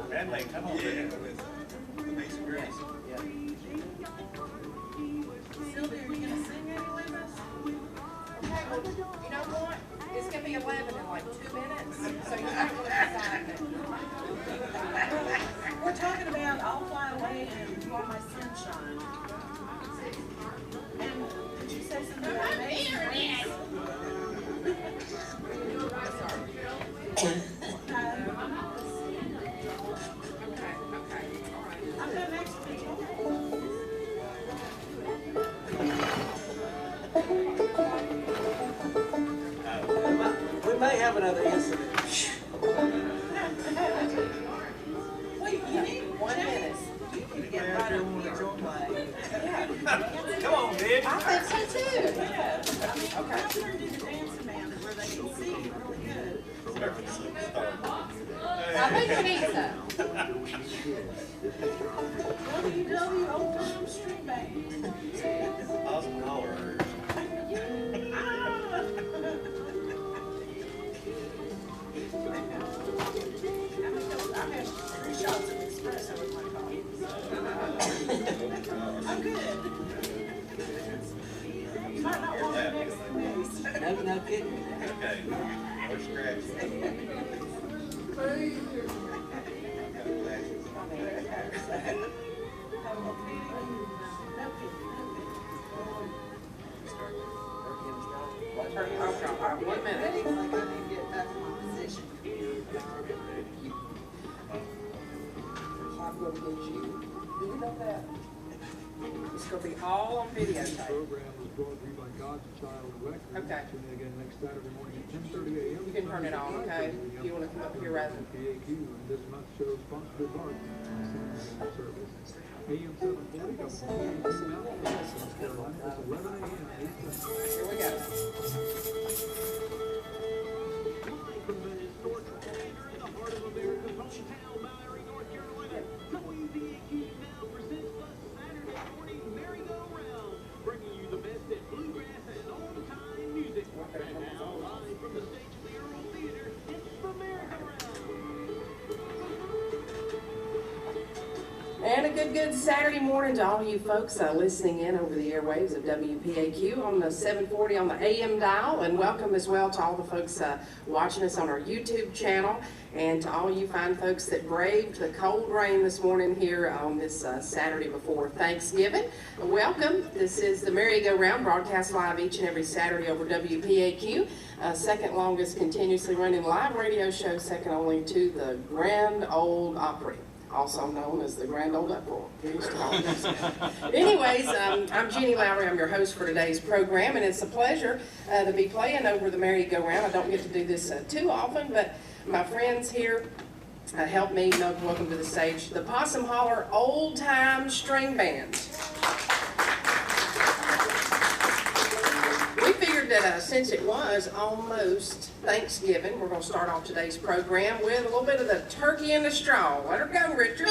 Bradley, come on. Yeah, with Amazing Grace. Yeah. Sylvia, are you gonna sing any with us? Okay, well, you know what? It's gonna be 11 in like 2 minutes, so you're not gonna decide that. We're talking about I'll Fly Away and You Are My Sunshine. And did you say something about Amazing Grace? I've got next week. We may have another incident. Wait, you need 1 minute. You need to get right up here. Come on, bitch. I think so too. Yeah, I mean, I'm gonna do the dancing man where they can see you really good. I think we need some. WW Old Time String Band. Awesome holler. I've had 3 shots of espresso with my coffee. I'm good. You might not want it next to me. No kidding. Okay, or scratch. Okay, all right, 1 minute. I need to get back in my position. I'm gonna get you. Do you know that? It's gonna be all on videotape. Program was brought to you by God's Child Records. Okay. Tune in again next Saturday morning at 10:30 a.m. You can turn it on, okay? If you wanna come up here rather than. WPAQ, and this month's show sponsored by Service. AM 740, WPAQ Mountain, South Carolina. It's 11 a.m. Eastern. Here we go. From the historic theater in the heart of America's hometown, Mallory, North Carolina, WPAQ now presents the Saturday morning Merry-Go-Round, bringing you the best in bluegrass and old-time music. And now, live from the stage of the Earl Theater, it's the Merry-Go-Round. And a good Saturday morning to all you folks listening in over the airwaves of WPAQ on the 740 on the AM dial, and welcome as well to all the folks watching us on our YouTube channel, and to all you fine folks that braved the cold rain this morning here on this Saturday before Thanksgiving. Welcome. This is the Merry-Go-Round, broadcast live each and every Saturday over WPAQ. Second longest continuously running live radio show, second only to the Grand Ole Opry, also known as the Grand Ole Uproar. Anyways, I'm Jeannie Lowry. I'm your host for today's program, and it's a pleasure to be playing over the Merry-Go-Round. I don't get to do this too often, but my friends here help me. Welcome to the stage, the Possum Holler Old Time String Band. We figured that since it was almost Thanksgiving, we're going to start off today's program with a little bit of the turkey in the straw. Let her go, Richard.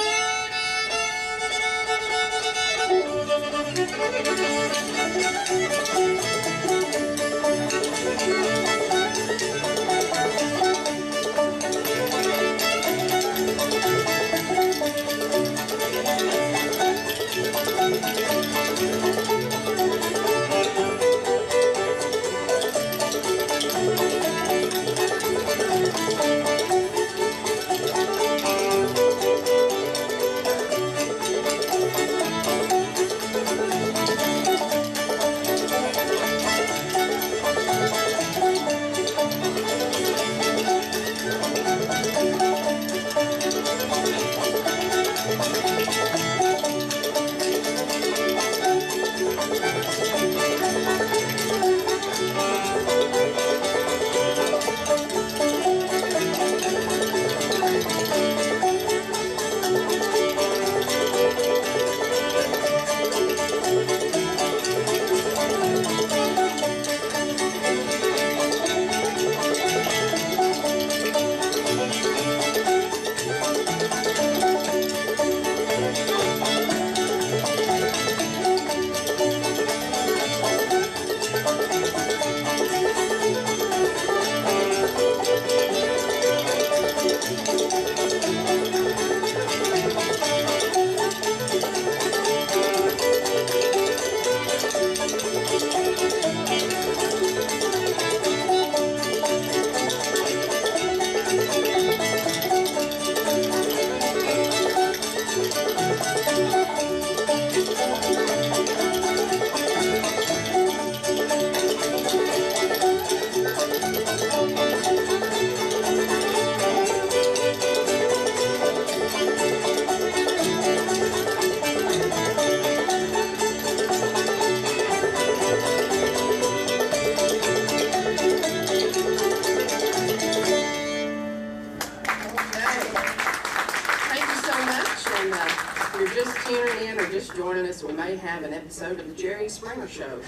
us, we may have an episode of the Jerry Springer Show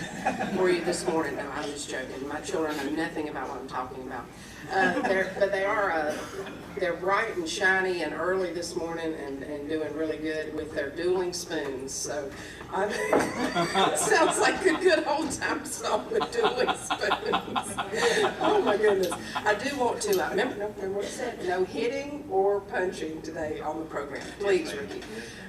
for you this morning. No, I'm just joking. My children know nothing about what I'm talking about. They're bright and shiny and early this morning and doing really good with their dueling spoons. So sounds like a good old time song with dueling spoons. Oh my goodness. I do want to, remember what it said, no hitting or punching today on the program. Please, Ricky.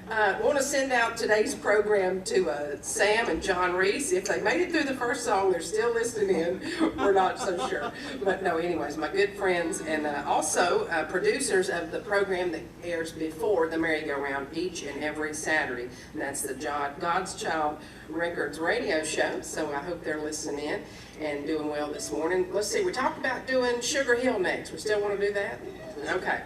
I want to send out today's program to Sam and John Reese. If they made it through the first song, they're still listening in. We're not so sure. But no, anyways, my good friends and also producers of the program that airs before the Merry-Go-Round each and every Saturday. And that's the God's Child Records radio show. So I hope they're listening in and doing well this morning. Let's see, we talked about doing Sugar Hill next. We still want to do that? Okay.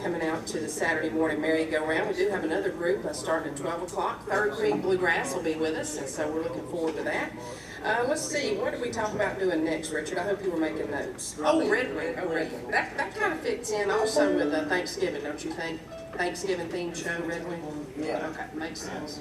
Coming out to the Saturday morning Merry-Go-Round. We do have another group starting at 12 o'clock. Third Creek Bluegrass will be with us, and so we're looking forward to that. Let's see, what did we talk about doing next, Richard? I hope you were making notes. Oh, Red Wing. Oh, Red Wing. That kind of fits in also with Thanksgiving, don't you think? Thanksgiving themed show, Red Wing? Yeah. Okay, makes sense.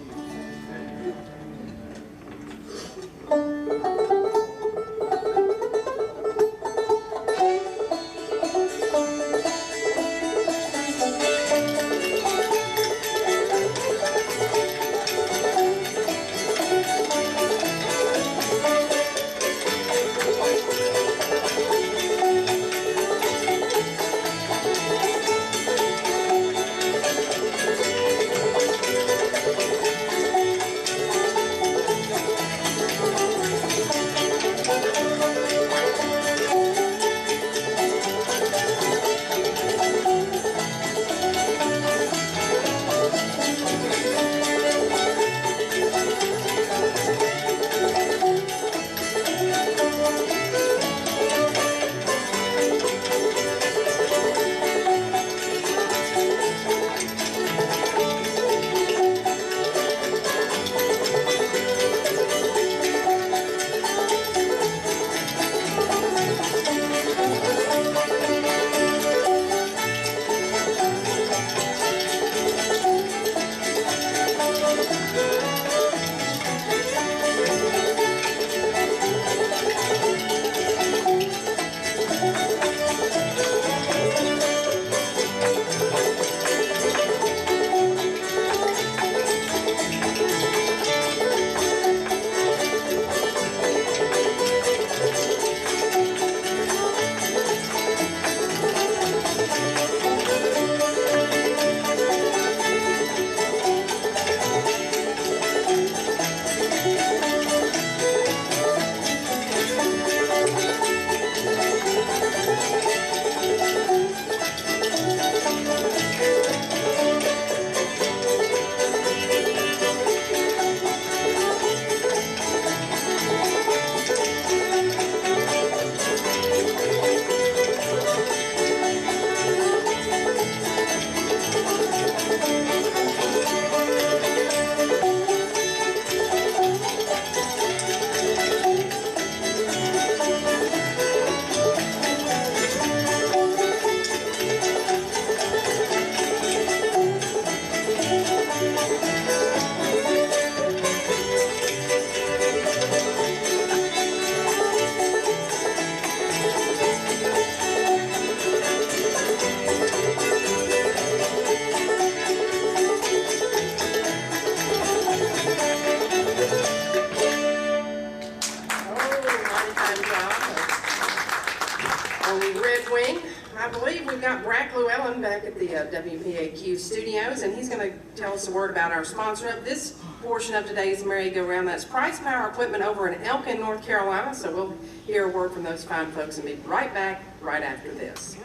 got Brack Llewellyn back at the WPAQ studios, and he's going to tell us a word about our sponsor of this portion of today's merry-go-round. That's Price Power Equipment over in Elkin, North Carolina. So we'll hear a word from those fine folks and be right back right after this.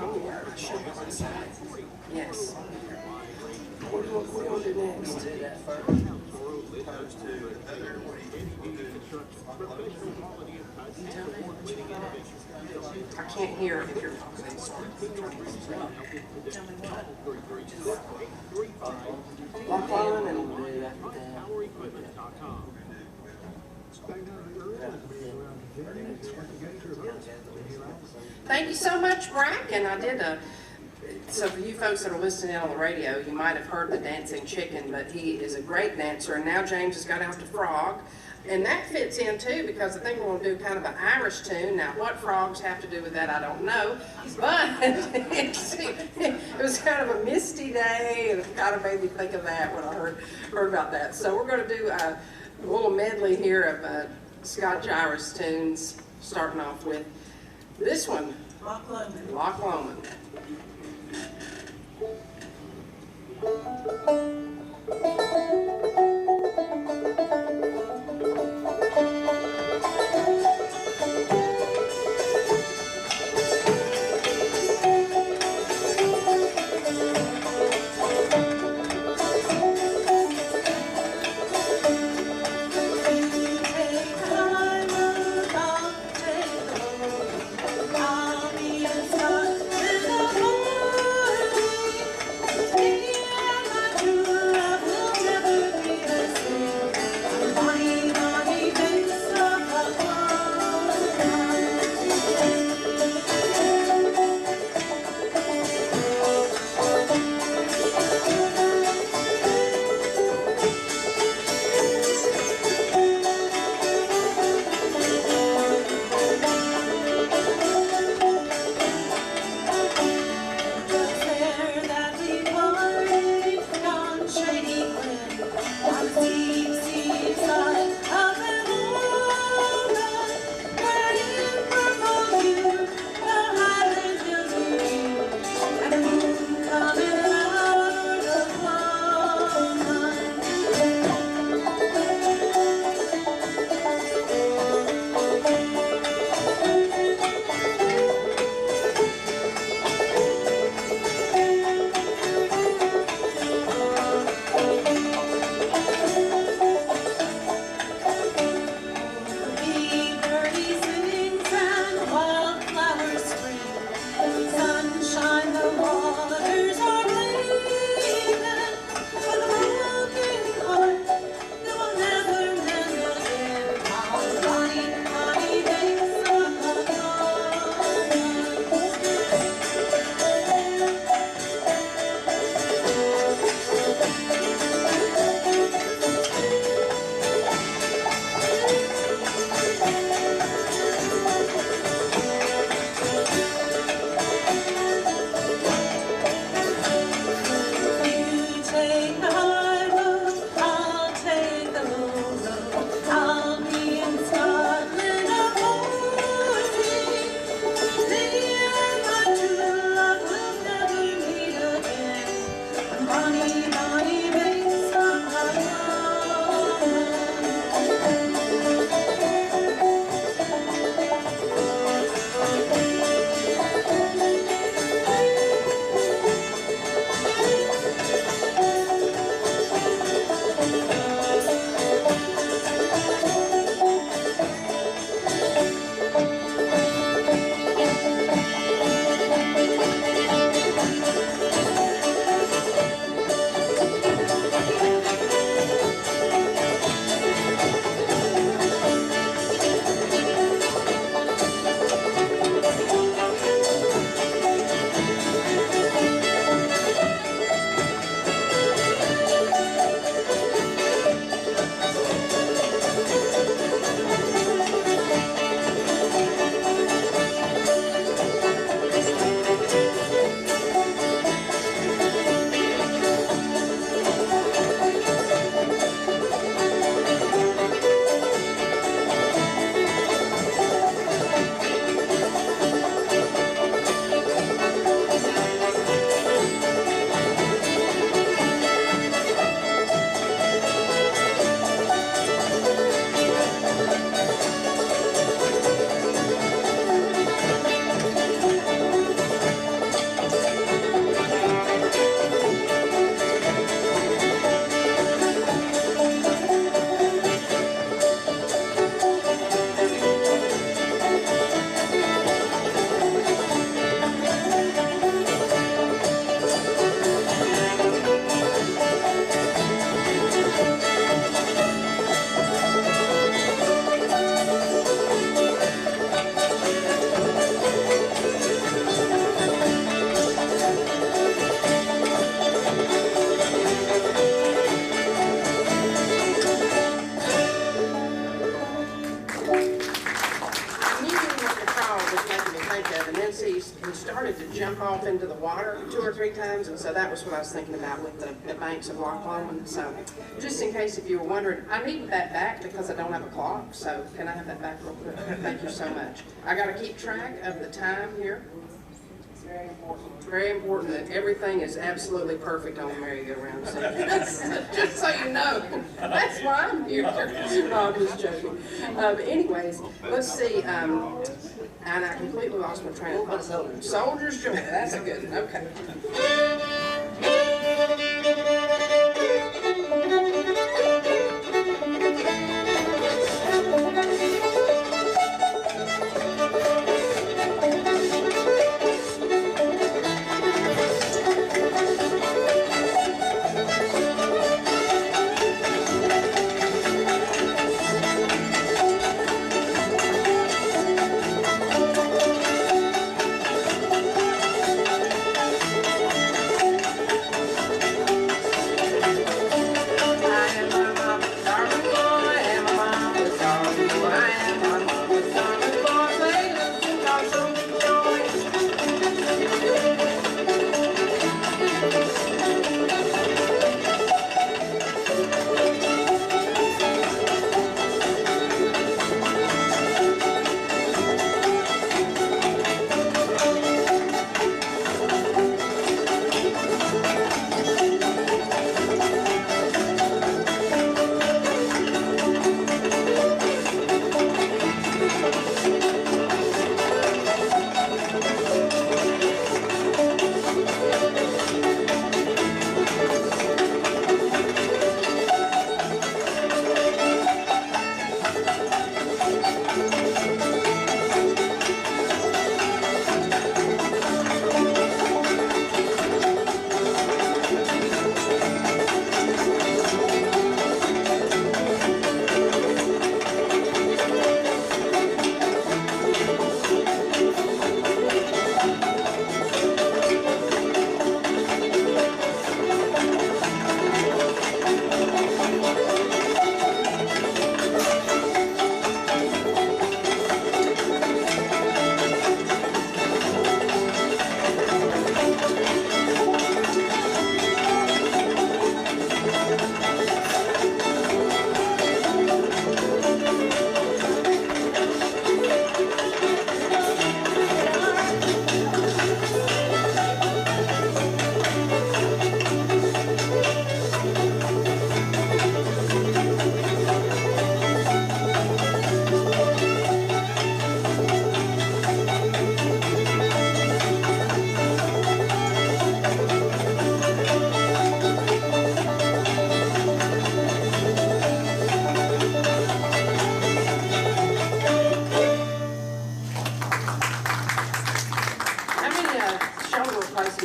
Oh, yeah. Yes. What do you want to do next? Do that first. Opposed to other, what do I can't hear if you're talking. Lock on and thank you so much, Brack. And I did so for you folks that are listening in on the radio, you might have heard the dancing chicken, but he is a great dancer. And now James has got out to frog. And that fits in too, because I think we're going to do kind of an Irish tune. Now, what frogs have to do with that, I don't know. But it was kind of a misty day, and it kind of made me think of that when I heard about that. So we're going to do a little medley here of Scotch-Irish tunes, starting off with this one, Loch Lomond. I'll be a Scot. water 2 or 3 times, and so that was what I was thinking about with the banks of Loch Lomond. So just in case if you were wondering, I need that back because I don't have a clock, so can I have that back real quick? Thank you so much. I got to keep track of the time here. It's very important. Very important that everything is absolutely perfect on the merry-go-round. So just so you know, that's why I'm here. No, I'm just joking. But anyways, let's see. And I completely lost my train of thought. Soldier's Joy. That's a good one. Okay.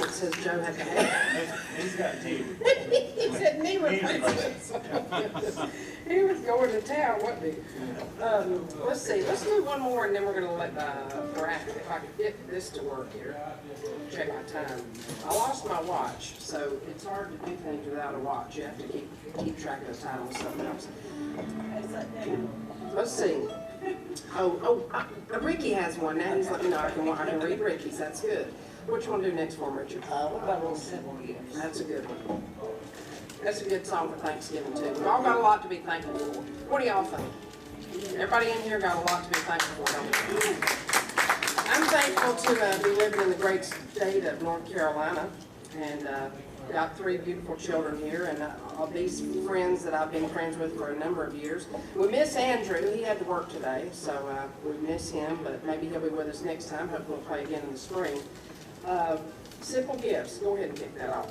Says Joe had to have. He's got two. He said knee replacements. He was going to town, wasn't he? Let's see, let's do one more and then we're gonna let bracket, if I can get this to work here. Check my time. I lost my watch, so it's hard to do things without a watch. You have to keep track of the time with something else. Let's see. Ricky has one now. He's let me know I can read Ricky's. That's good. Which one do next for him, Richard? What about a little simple gifts? That's a good one. That's a good song for Thanksgiving too. We've all got a lot to be thankful for. What do y'all think? Everybody in here got a lot to be thankful for, don't we? I'm thankful to be living in the great state of North Carolina, and got 3 beautiful children here, and all these friends that I've been friends with for a number of years. We miss Andrew. He had to work today, so we miss him, but maybe he'll be with us next time. Hopefully we'll play again in the spring. Simple gifts. Go ahead and kick that off.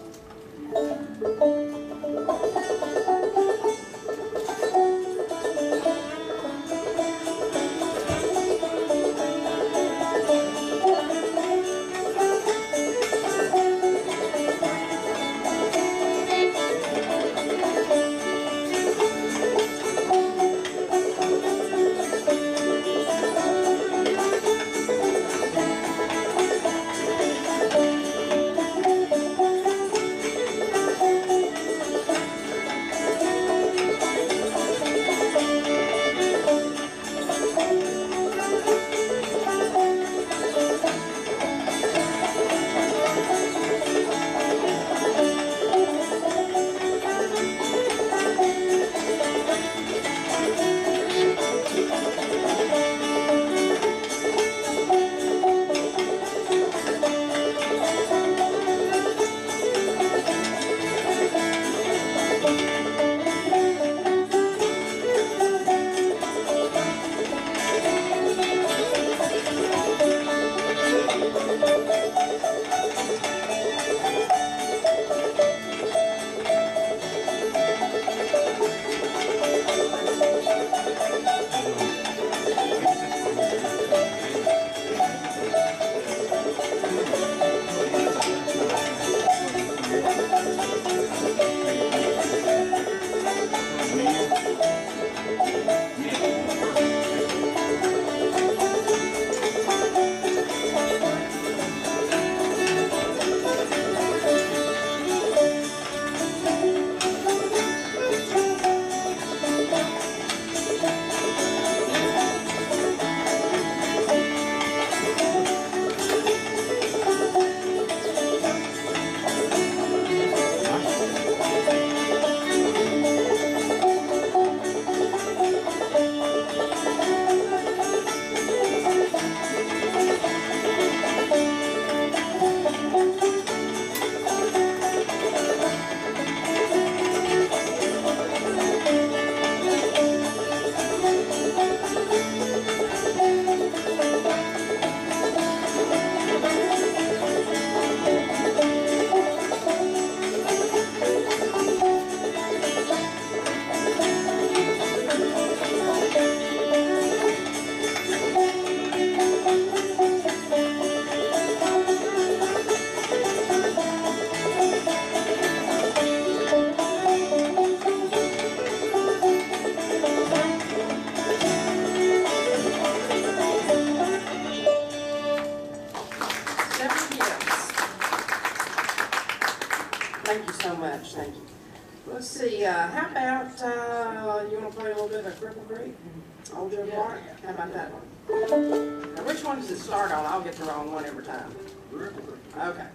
Thank you so much, thank you. Let's see, how about, you wanna play a little bit of Cripple Creek? Old Joe Clark? How about that one? Now, which one does it start on? I'll get the wrong one every time. Okay.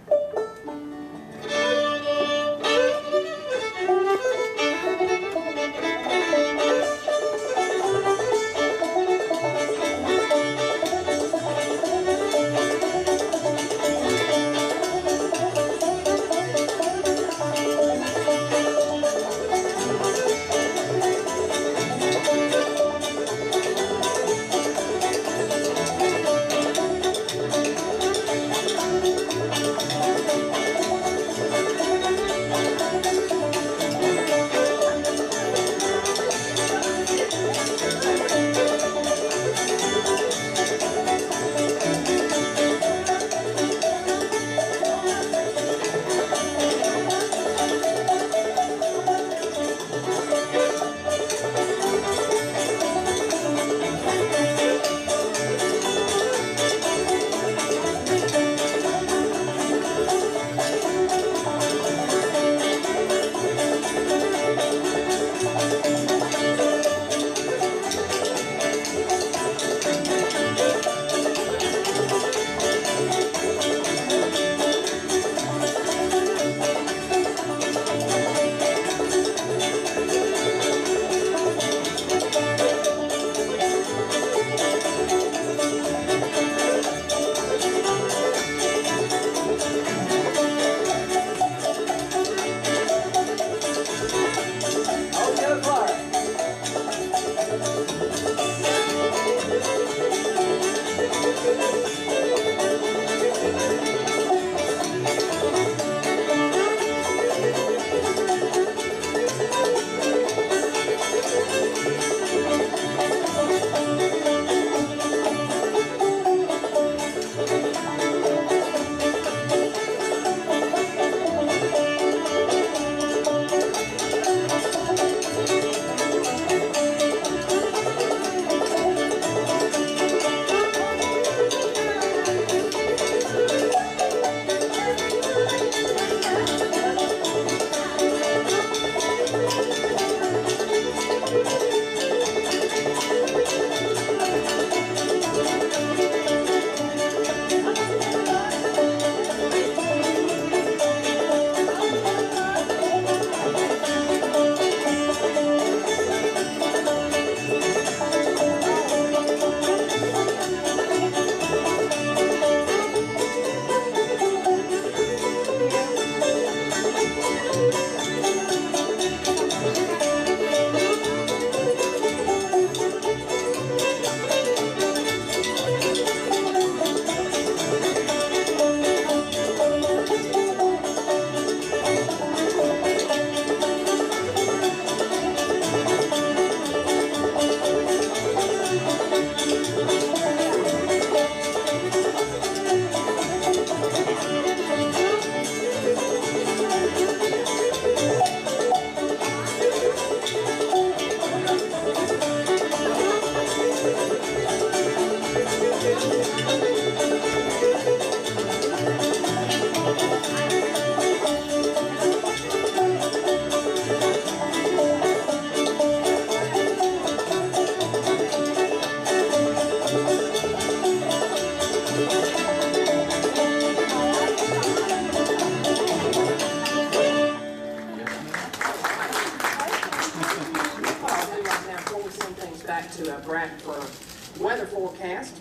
Weather forecast.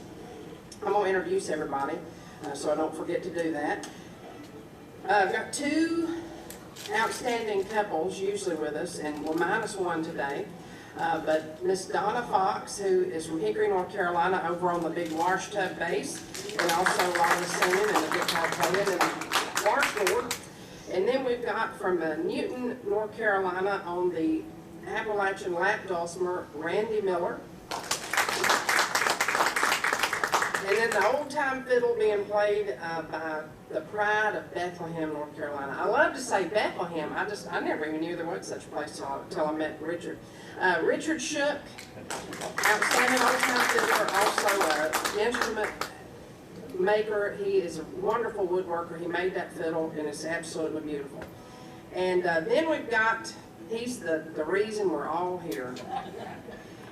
I'm going to introduce everybody so I don't forget to do that. I've got two outstanding couples usually with us, and we're minus one today. But Miss Donna Fox, who is from Hickory, North Carolina, over on the big wash tub bass, and also along with singing and a guitar playing and washboard. And then we've got from Newton, North Carolina, on the Appalachian lap dulcimer, Randy Miller. And then the old-time fiddle being played by the pride of Bethlehem, North Carolina. I love to say Bethlehem. I never even knew there was such a place till I met Richard. Richard Shook, outstanding old-time fiddler, also an instrument maker. He is a wonderful woodworker. He made that fiddle, and it's absolutely beautiful. And then we've got, he's the reason we're all here.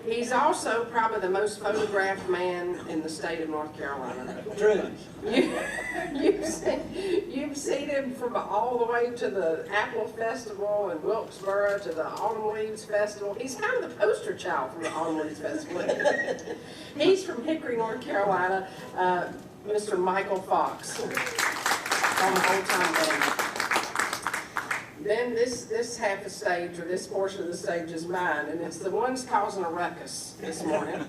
He's also probably the most photographed man in the state of North Carolina. True. You've seen him from all the way to the Apple Festival in Wilkesboro to the Autumn Leaves Festival. He's kind of the poster child from the Autumn Leaves Festival. He's from Hickory, North Carolina, Mr. Michael Fox on the Old Time Band. Then this half a stage, or this portion of the stage is mine, and it's the ones causing a ruckus this morning.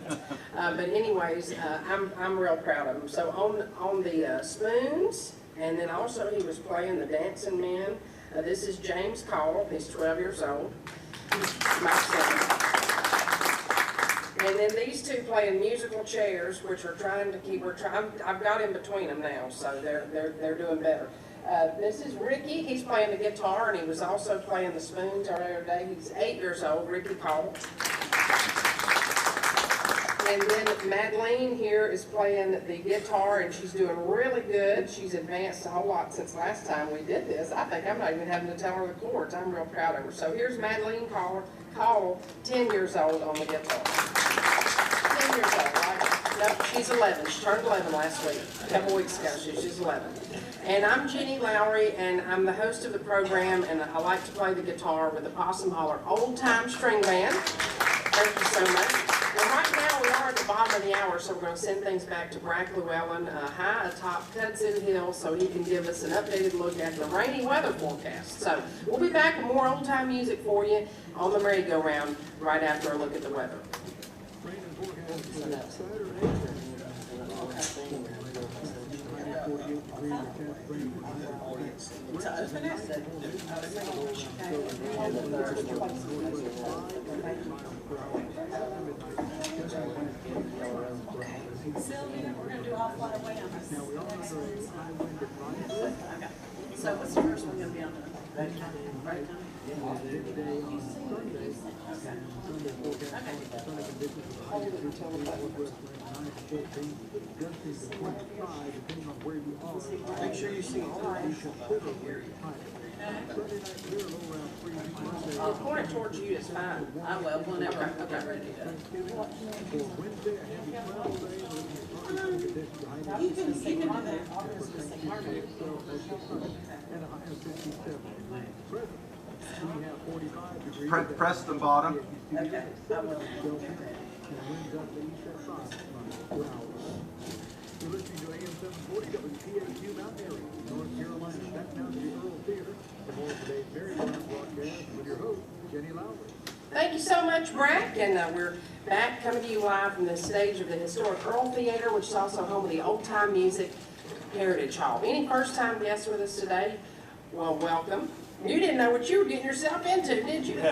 But anyways, I'm real proud of him. So on the spoons, and then also he was playing the Dancing Men. This is James Call. He's 12 years old. My son. And then these two playing musical chairs, which are trying to keep. I've got in between them now, so they're doing better. This is Ricky. He's playing the guitar, and he was also playing the spoons earlier today. He's 8 years old, Ricky Cole. And then Madeline here is playing the guitar, and she's doing really good. She's advanced a whole lot since last time we did this. I think I'm not even having to tell her the chords. I'm real proud of her. So here's Madeline Cole, 10 years old on the guitar. 10 years old, right? Nope, she's 11. She turned 11 last week, a couple weeks ago. She's 11. And I'm Jenny Lowry, and I'm the host of the program, and I like to play the guitar with the Possum Holler Old Time String Band. Thank you so much. Well, right now we are at the bottom of the hour, so we're going to send things back to Brack Llewellyn, high atop Hudson Hill, so he can give us an updated look at the rainy weather forecast. So we'll be back with more old-time music for you on the merry-go-round right after a look at the weather. To open it? Sylvia, we're going to do All Fly Away on this next one. Okay. So what's the first one going to be on the right time? Right time? Make sure you see I'll point it towards you, it's fine. I will, whenever I'm ready to. You can do that. Press the bottom. Okay, I will. You're listening to AM 740 WPAQ Mount Airy, North Carolina. Back now to the Earl Theater for more of today's Merry-Go-Round broadcast with your host, Jenny Lowry. Thank you so much, Brack, and we're back coming to you live from the stage of the historic Earl Theater, which is also home of the Old Time Music Heritage Hall. Any first-time guests with us today? Well, welcome. You didn't know what you were getting yourself into, did you?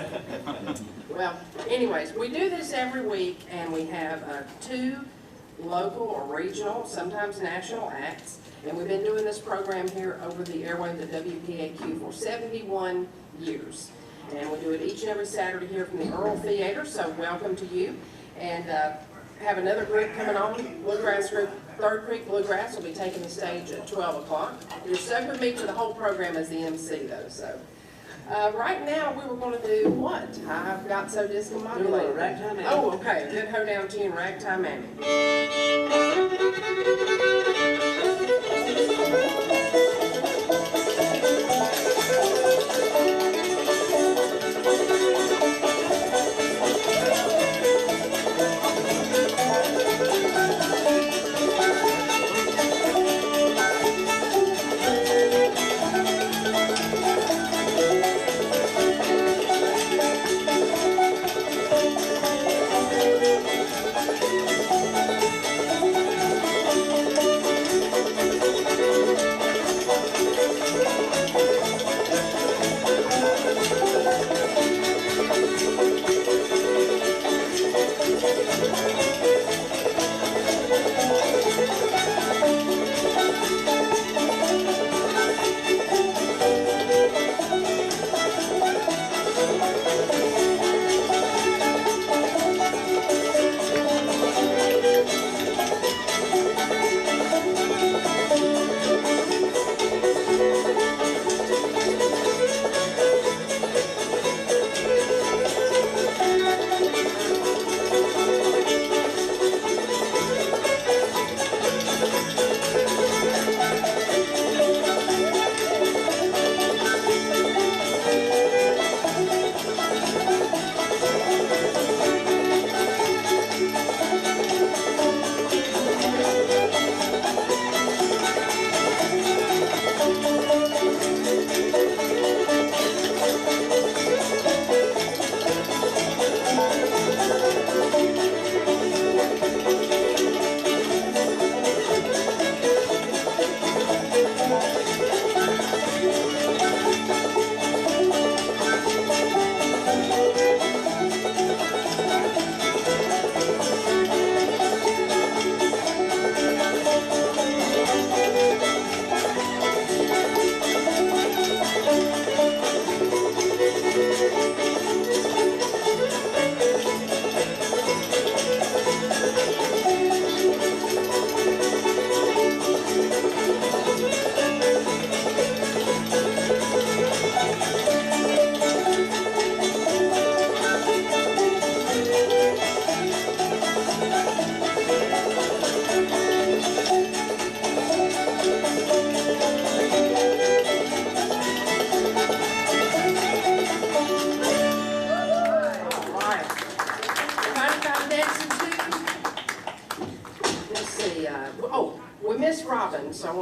Well, anyways, we do this every week, and we have 2 local or regional, sometimes national acts, and we've been doing this program here over the airwaves at WPAQ for 71 years. And we do it each and every Saturday here from the Earl Theater, so welcome to you. And have another group coming on, Bluegrass Group, Third Creek Bluegrass will be taking the stage at 12 o'clock. You're stuck with me for the whole program as the MC though, so. Right now, we were going to do what? I've got so discombobulated. Ragtime Annie. Oh, okay. Good hoedown tune, Ragtime Annie.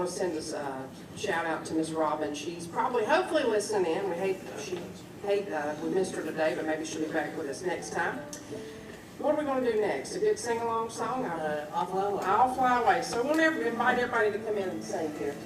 want to send us a shout out to Miss Robin. She's probably, hopefully listening in. We missed her today, but maybe she'll be back with us next time. What are we going to do next? A good sing-along song? I'll fly away. I'll Fly Away. So we'll invite everybody to come in and sing here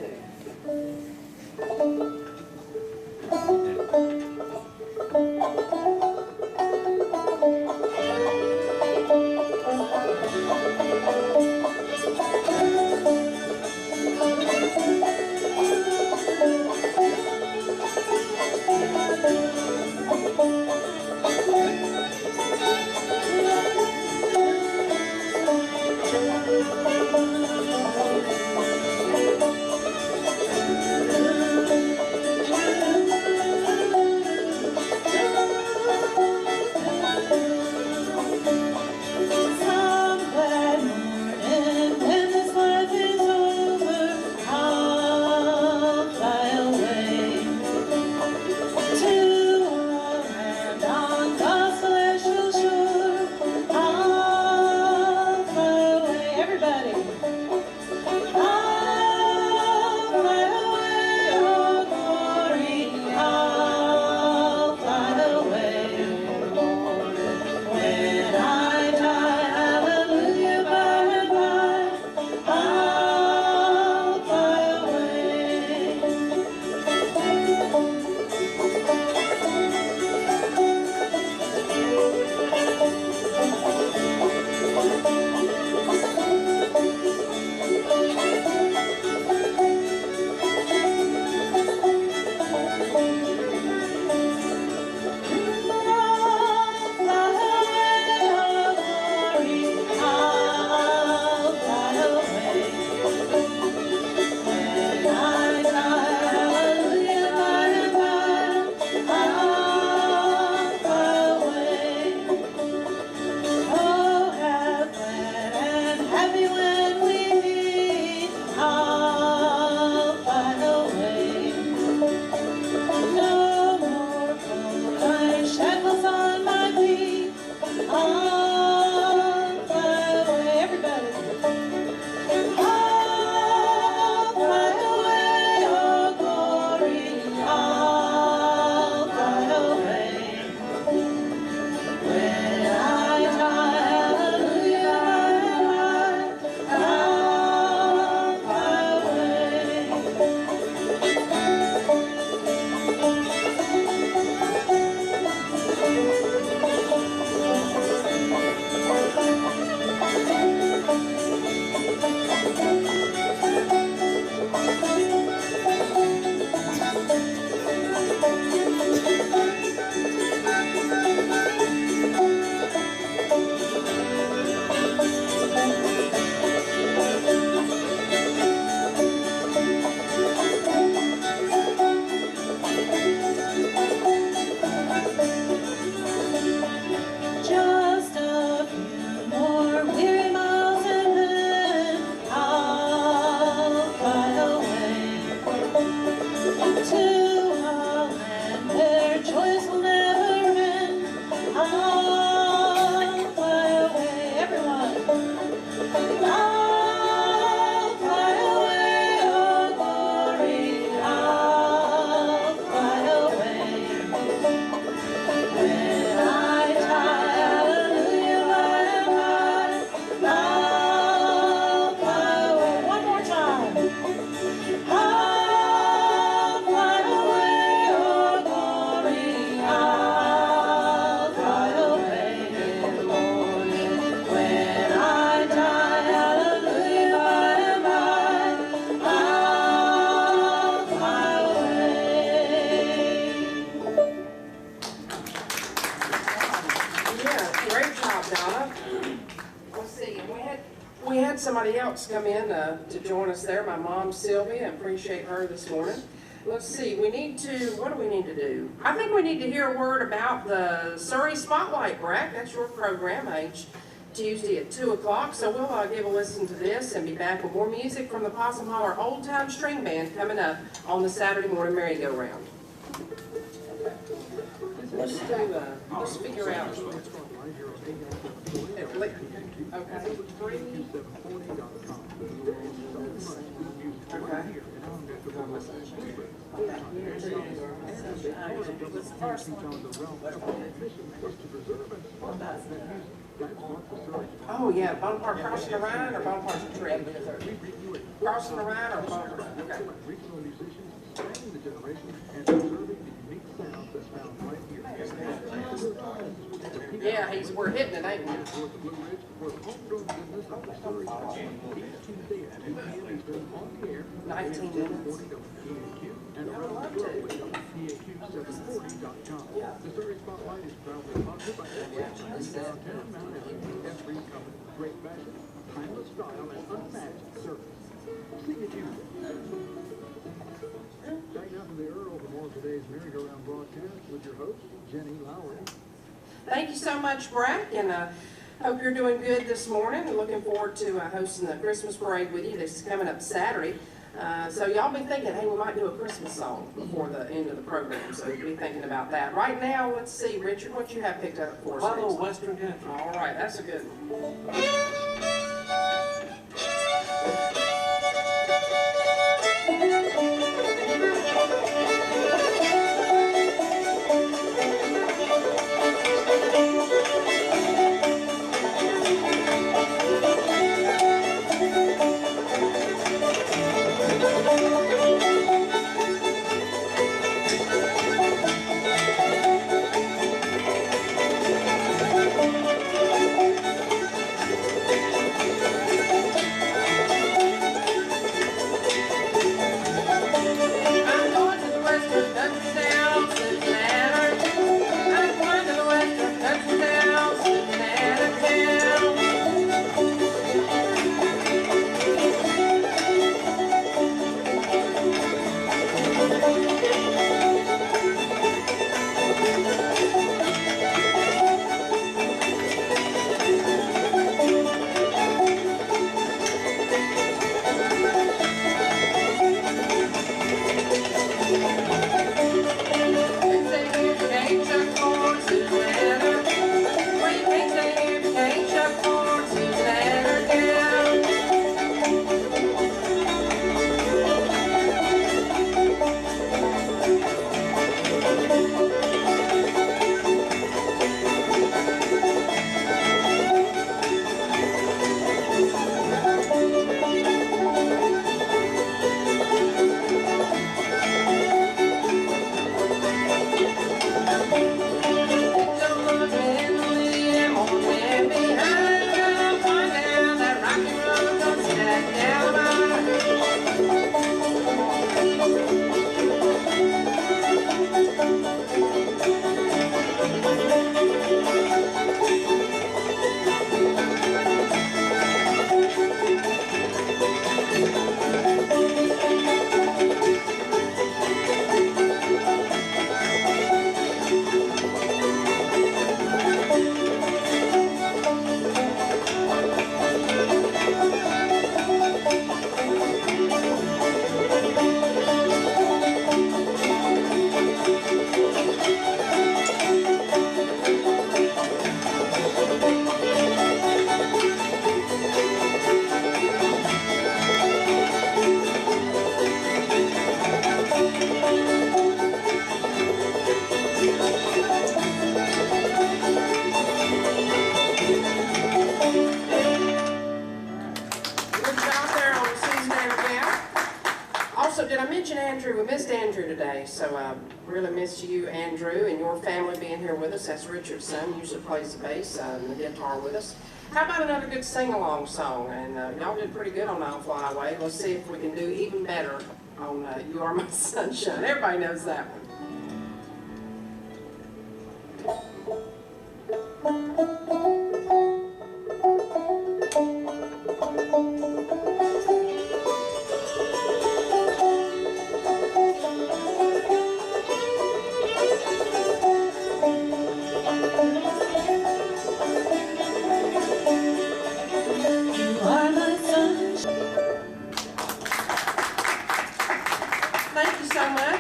somebody else come in to join us there. My mom, Sylvia, appreciate her this morning. Let's see, what do we need to do? I think we need to hear a word about the Surrey Spotlight, Brack. That's your program, each Tuesday at 2 o'clock. So we'll give a listen to this and be back with more music from the Possum Holler Old Time String Band coming up on the Saturday morning merry-go-round. Let's do, let's figure out. Okay. 3. Okay. Oh, yeah, Bonaparte crossing the Rhine or Bonaparte trip? Crossing the Rhine or Bonaparte? Okay. Yeah, we're hitting it, ain't we? 19 minutes. I would love to. Yeah. The Surrey Spotlight is proudly sponsored by downtown Mount Every company, great fashion, timeless style, and unmatched service. See you Tuesday. Back now to the Earl for more of today's Merry-Go-Round broadcast with your host, Jenny Lowry. Thank you so much, Brack, and hope you're doing good this morning. And looking forward to hosting the Christmas parade with you. This is coming up Saturday. So y'all be thinking, hey, we might do a Christmas song before the end of the program. So be thinking about that. Right now, let's see, Richard, what you have picked up for us? A little Western country. All right, that's a good one. Andrew, we missed Andrew today, so really missed you, Andrew, and your family being here with us. That's Richard's son, usually plays the bass and the guitar with us. How about another good sing-along song? And y'all did pretty good on I'll Fly Away. Let's see if we can do even better on You Are My Sunshine. Everybody knows that one.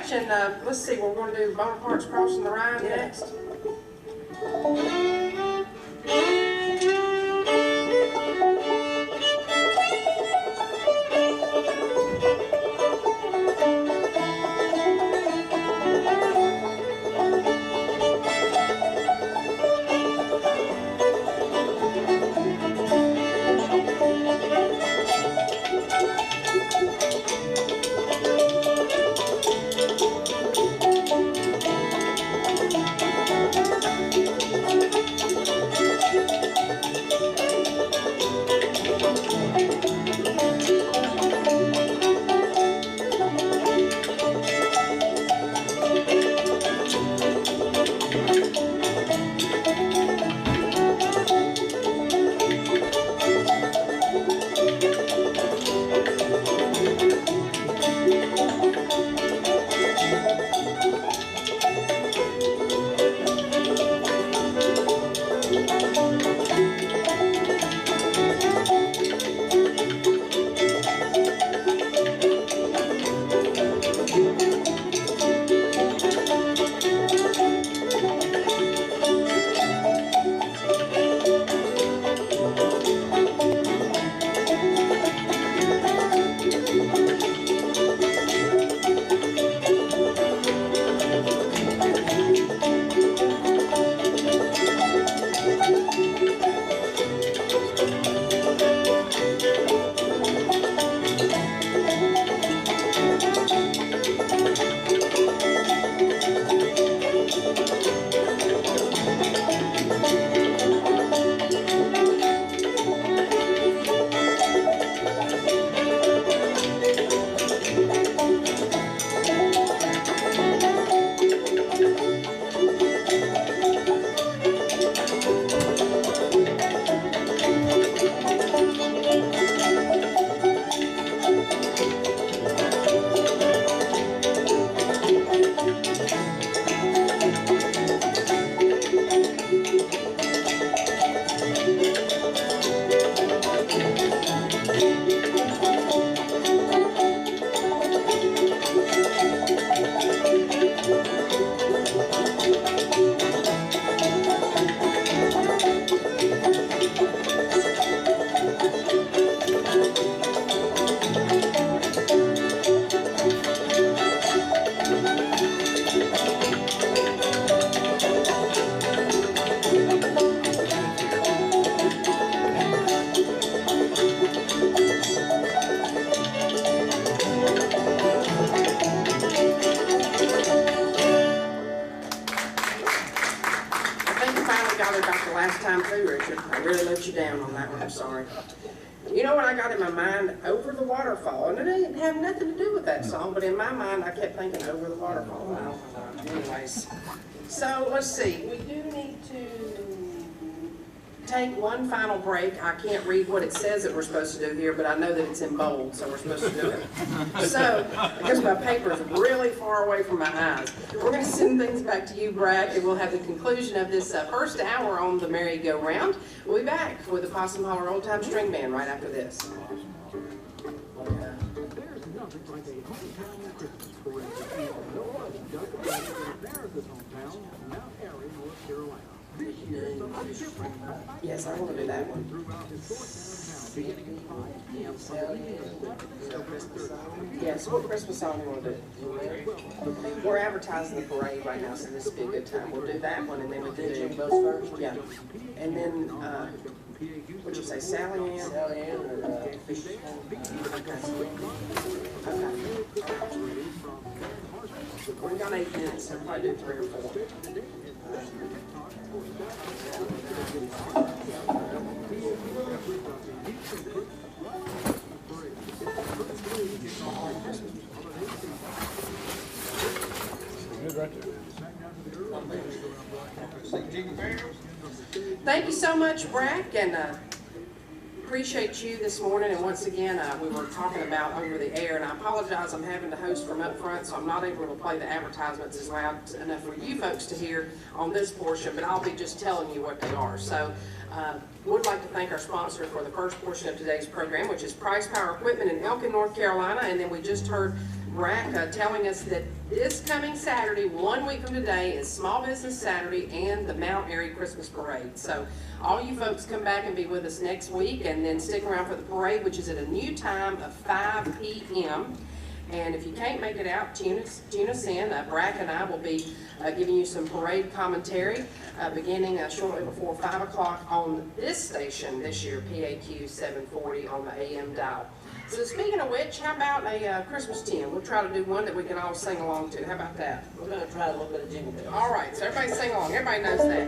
And let's see, we're going to do Bonaparte's Crossing the Rhine next. Last time through, Richard. I really let you down on that one, I'm sorry. You know what I got in my mind? Over the Waterfall. And it didn't have nothing to do with that song, but in my mind I kept thinking Over the Waterfall. Anyways, so let's see. We do need to take one final break. I can't read what it says that we're supposed to do here, but I know that it's in bold, so we're supposed to do it. So, because my paper is really far away from my eyes, we're going to send things back to you, Brad, and we'll have the conclusion of this first hour on the Merry-Go-Round. We'll be back with the Possum Holler Old Time String Band right after this. There's nothing like a hometown Christmas parade. No other does it better than America's hometown, Mount Airy, North Carolina. This year, something different. Yes, I want to do that one. Throughout historic downtown, beginning at 5 p.m. Yes, what Christmas song do you want to do? We're advertising the parade right now, so this would be a good time. We'll do that one, and then we'll do those first. Yeah. And then, what'd you say, Sally Ann? Sally Ann or Fish? Okay. We've got 8 minutes, so we'll probably do 3 or 4. Thank you so much, Brack, and appreciate you this morning. And once again, we were talking about over the air, and I apologize, I'm having to host from up front, so I'm not able to play the advertisements as loud enough for you folks to hear on this portion, but I'll be just telling you what they are. So would like to thank our sponsor for the first portion of today's program, which is Price Power Equipment in Elkin, North Carolina, and then we just heard Brack telling us that this coming Saturday, 1 week from today, is Small Business Saturday and the Mount Airy Christmas Parade. So all you folks come back and be with us next week, and then stick around for the parade, which is at a new time of 5 p.m. And if you can't make it out, tune us in. Brack and I will be giving you some parade commentary beginning shortly before 5 o'clock on this station this year, PAQ 740 on the AM dial. So speaking of which, how about a Christmas tune? We'll try to do one that we can all sing along to. How about that? We're gonna try a little bit of Jingle Bells. All right, so everybody sing along. Everybody knows that.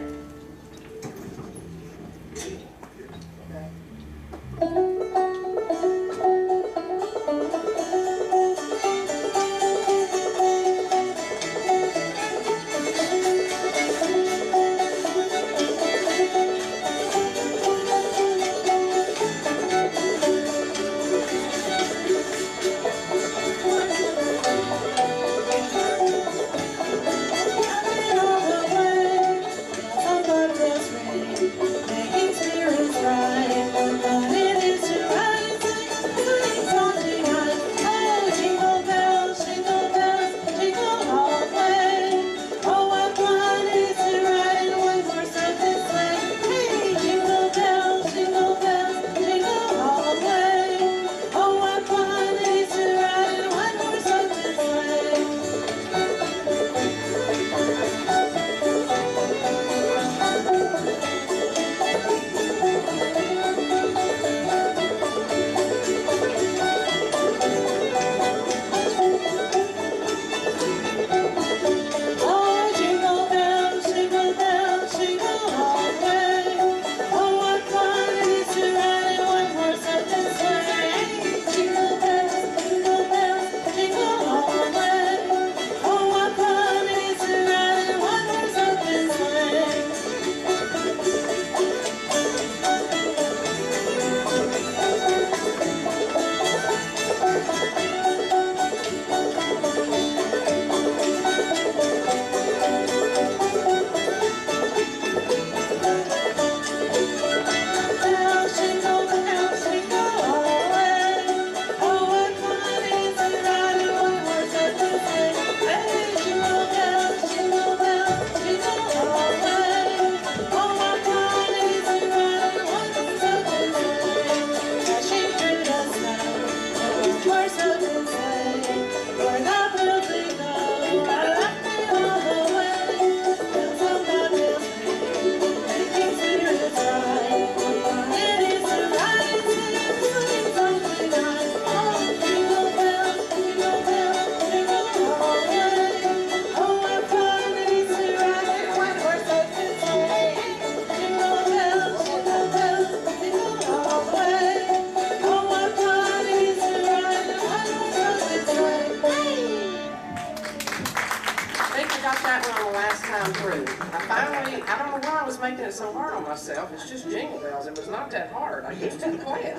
So hard on myself. It's just Jingle Bells. It was not that hard. I used to play it.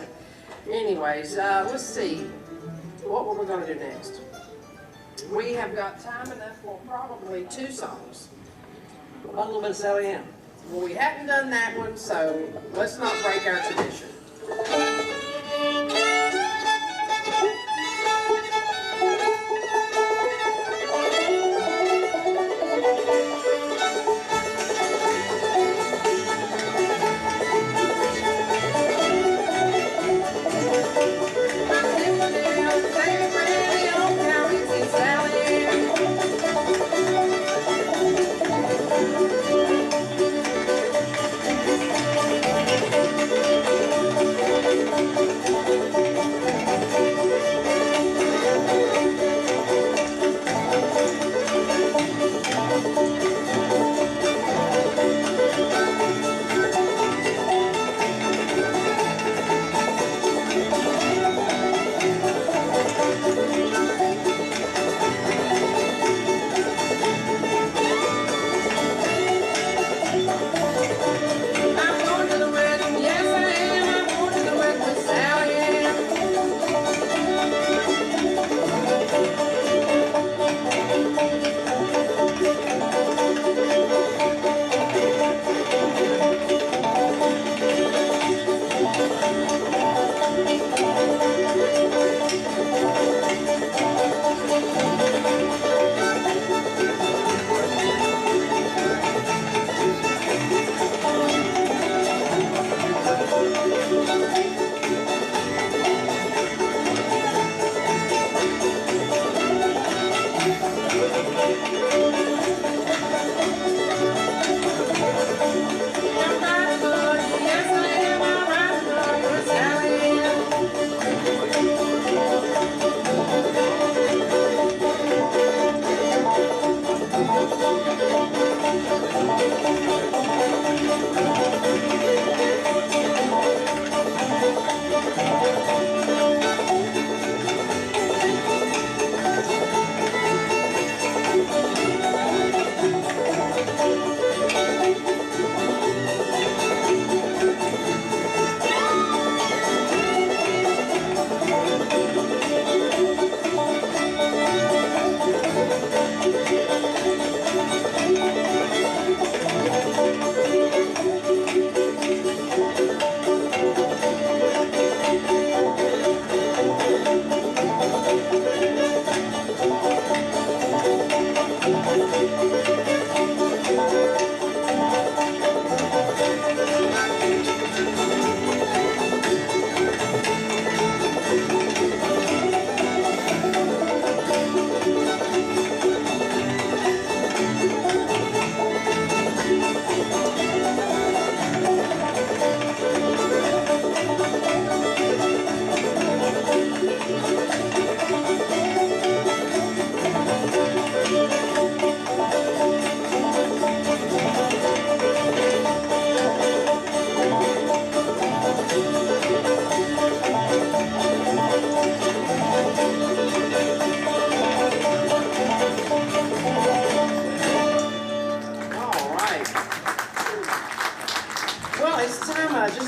Anyways, let's see. What were we going to do next? We have got time enough for probably 2 songs. What about a little bit of Sally Ann? Well, we hadn't done that one, so let's not break our tradition. Thank you.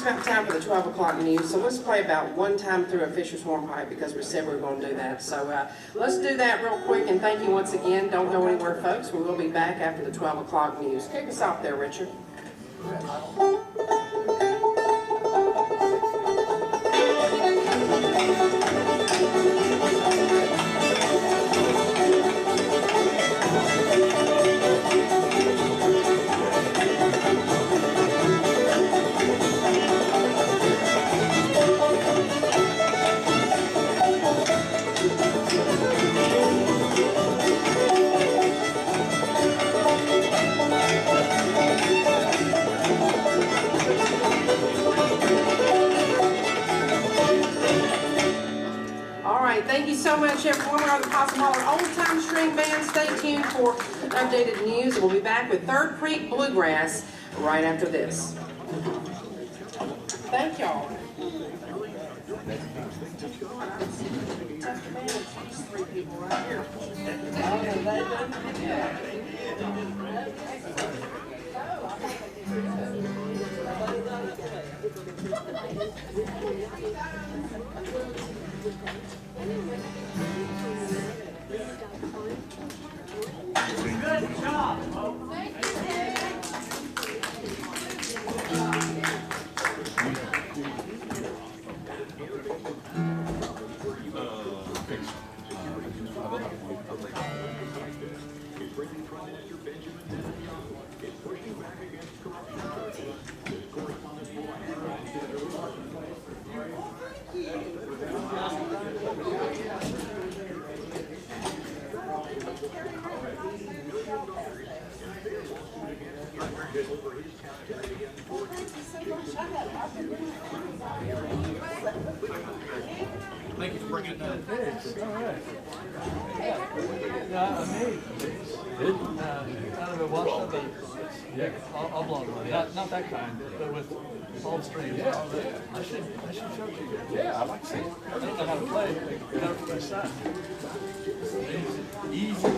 just about time for the 12 o'clock news, so let's play about one time through a Fisher's Hornpipe because we said we were going to do that. So let's do that real quick, and thank you once again. Don't go anywhere, folks. We will be back after the 12 o'clock news. Kick us off there, Richard. Thank you so much, everyone. We're on the Possum Holler Old Time String Band. Stay tuned for updated news. We'll be back with Third Creek Bluegrass right after this. Thank y'all. Tough to manage these three people right here. Good job, folks. Thank you, Dave. Thank you for bringing it down. It's all right. Yeah, I mean, kind of a washed up, but yeah, oblong, not that kind, but with all the strings. Yeah, I should show you guys. Yeah, I like to see it. I don't know how to play it, but out to my side. Easy.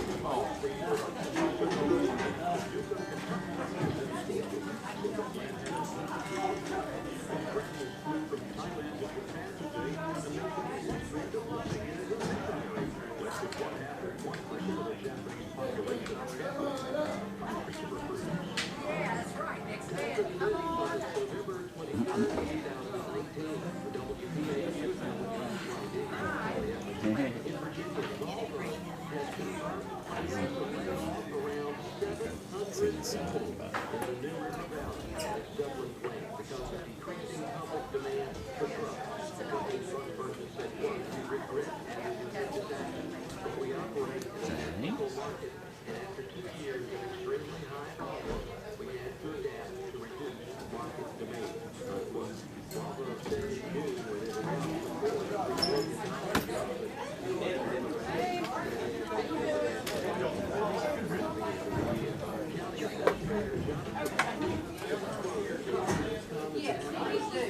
Yes, please do.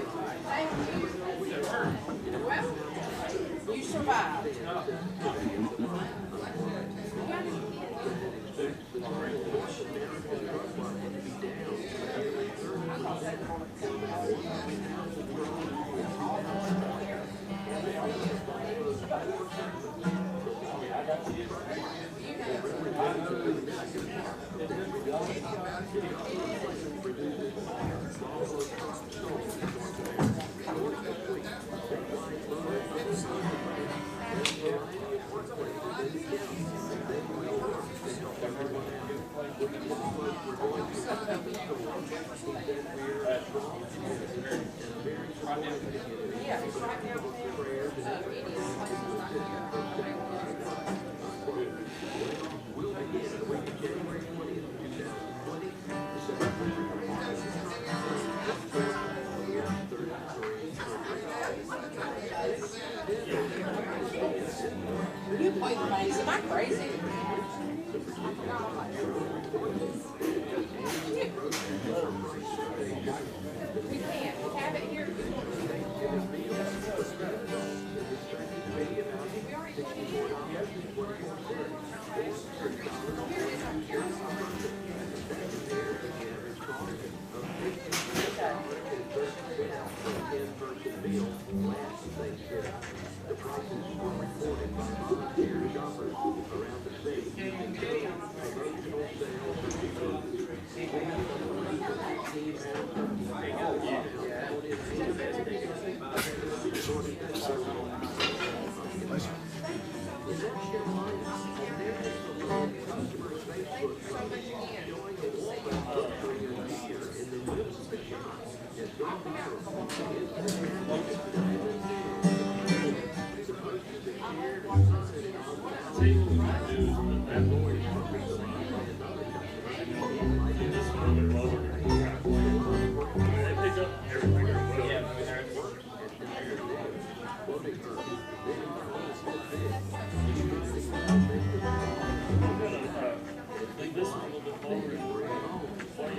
Thank you. Well, you survived. You play the bass. Am I crazy? We can't. We have it here. We already played it. I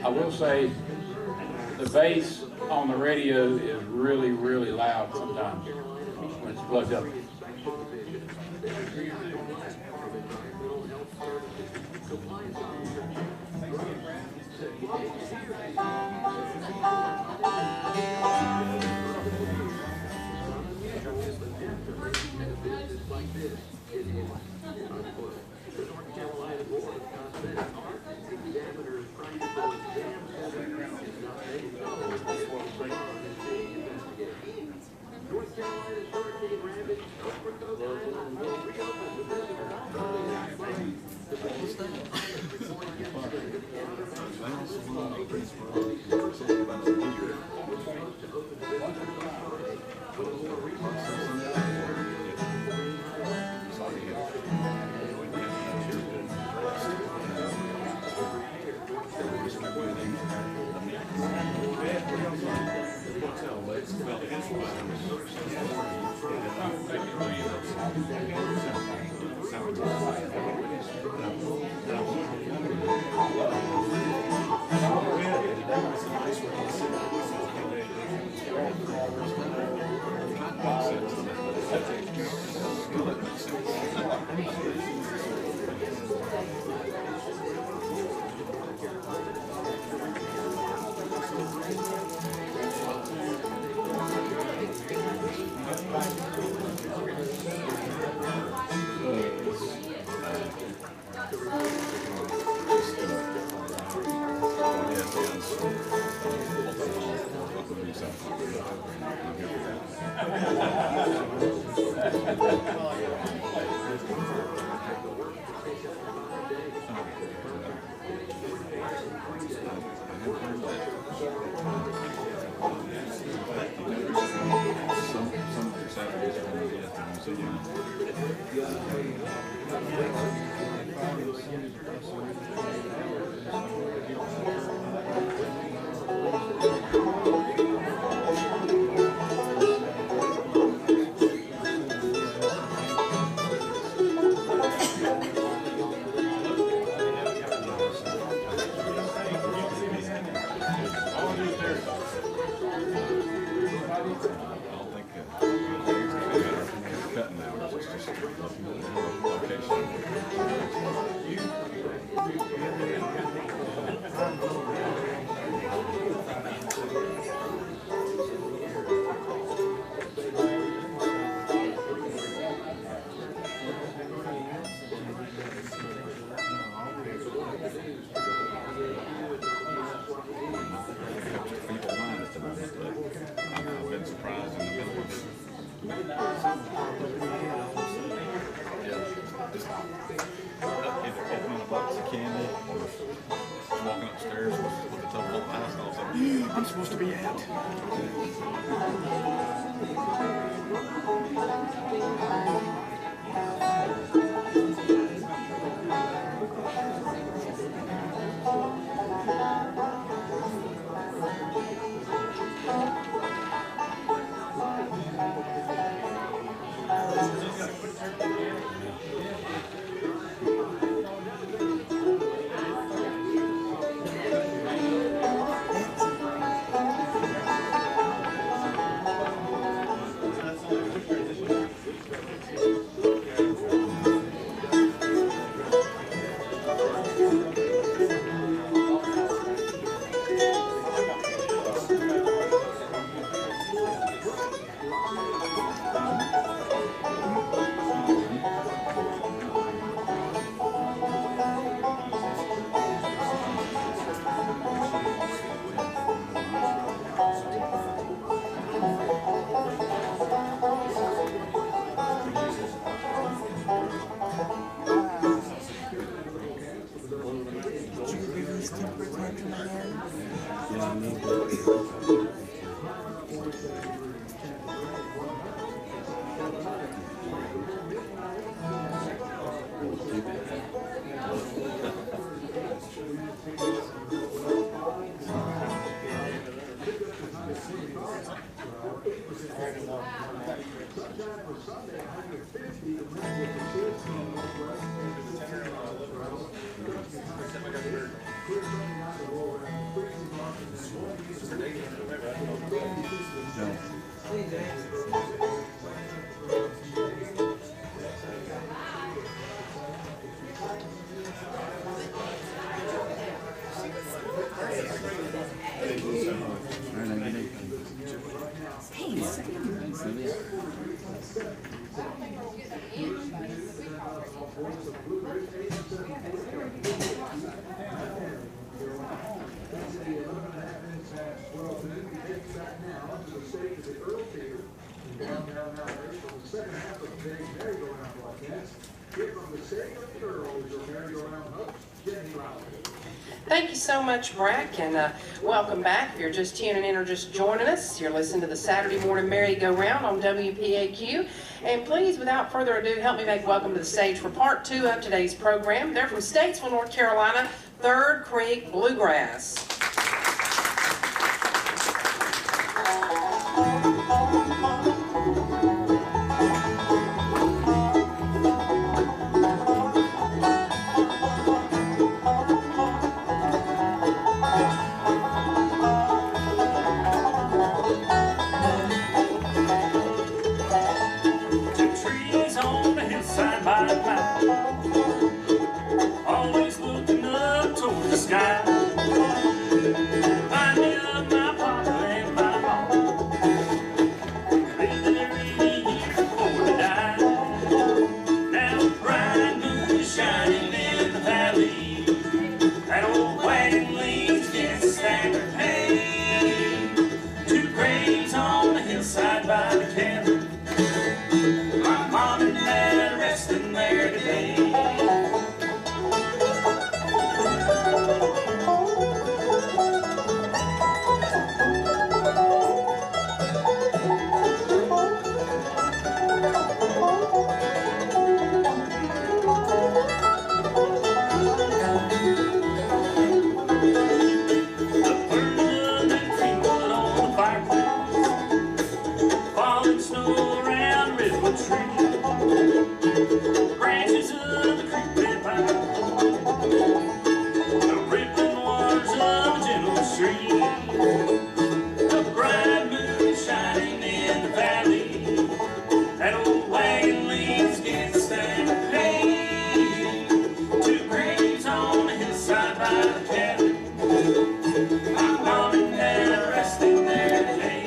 will say the bass on the radio is really, really loud sometimes when it's plugged up. I'm supposed to be at. Second half of today's Merry-Go-Round broadcast, here from the city of Earl is your Merry-Go-Round host, Jenny Lowry. Thank you so much, Brack, and welcome back. If you're just tuning in or just joining us, you're listening to the Saturday Morning Merry-Go-Round on WPAQ. And please, without further ado, help me make welcome to the stage for part 2 of today's program. They're from Statesville, North Carolina, Third Creek Bluegrass. Always looking up toward the sky. Find me up my papa and my mama. They're really here before they die. Now the bright moon is shining in the valley. That old wagon leans against the standard hay. 2 graves on the hillside by the cabin. My mom and dad resting there today. Branches of the creek that bind the rippling waters of a gentle stream. The bright moon shining in the valley. That old wagon leans against the standard hay. 2 graves on the hillside by the cabin. My mom and dad resting there today.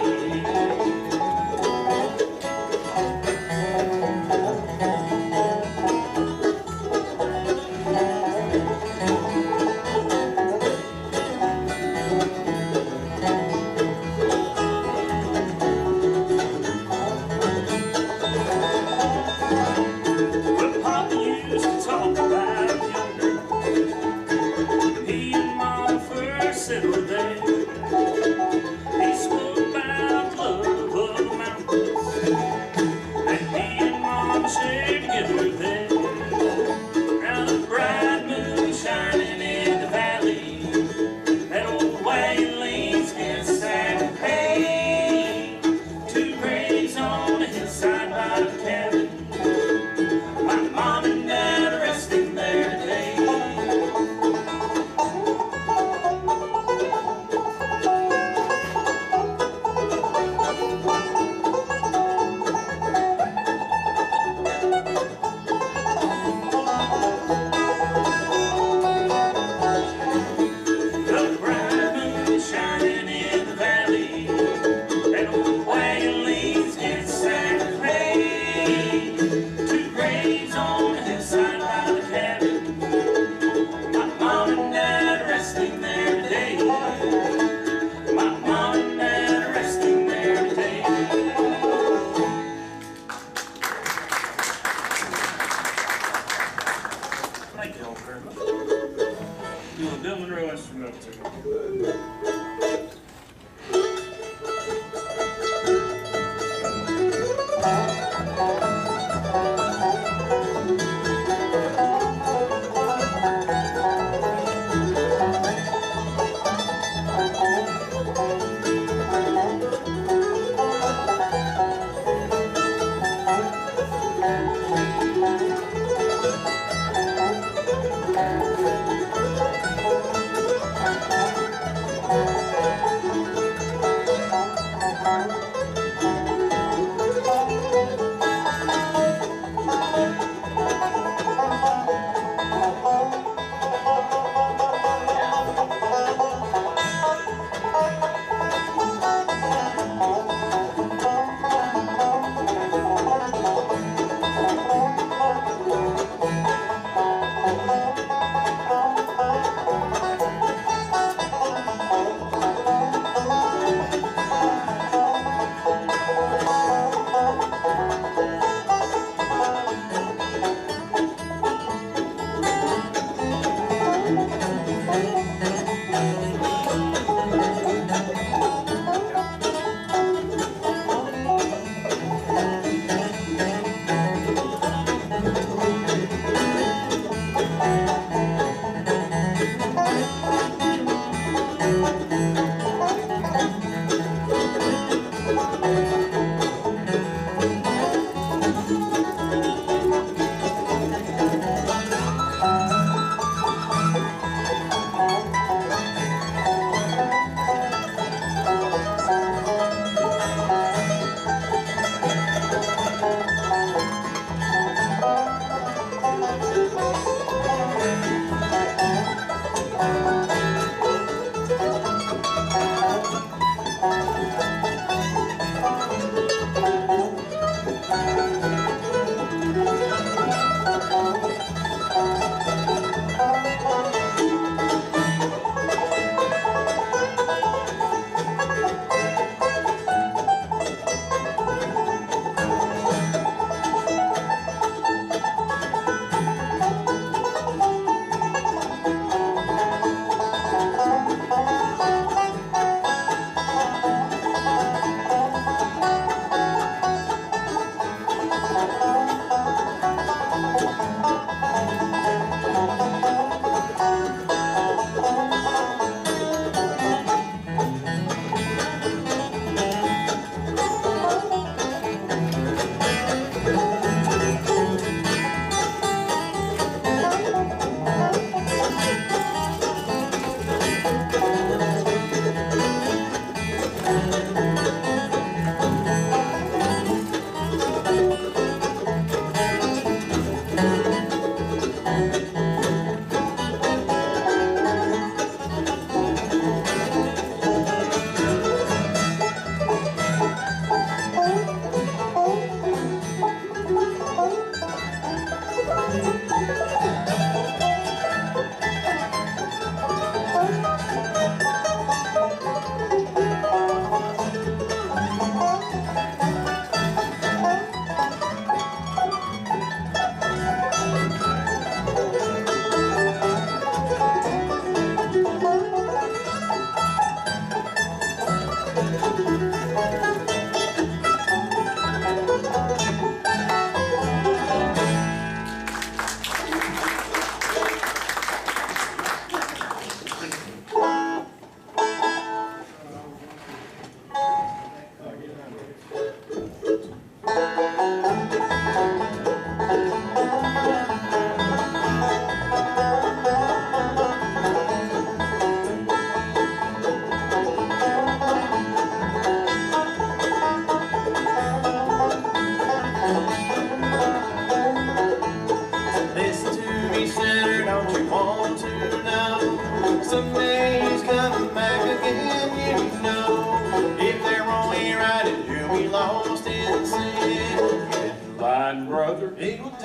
Settled there. He spoke about the love of the mountains that he and Mama shared together there. Now the bright moon shining in the valley. That old wagon leans against the standard hay. 2 graves on the hillside by the cabin. My mom and dad resting there today.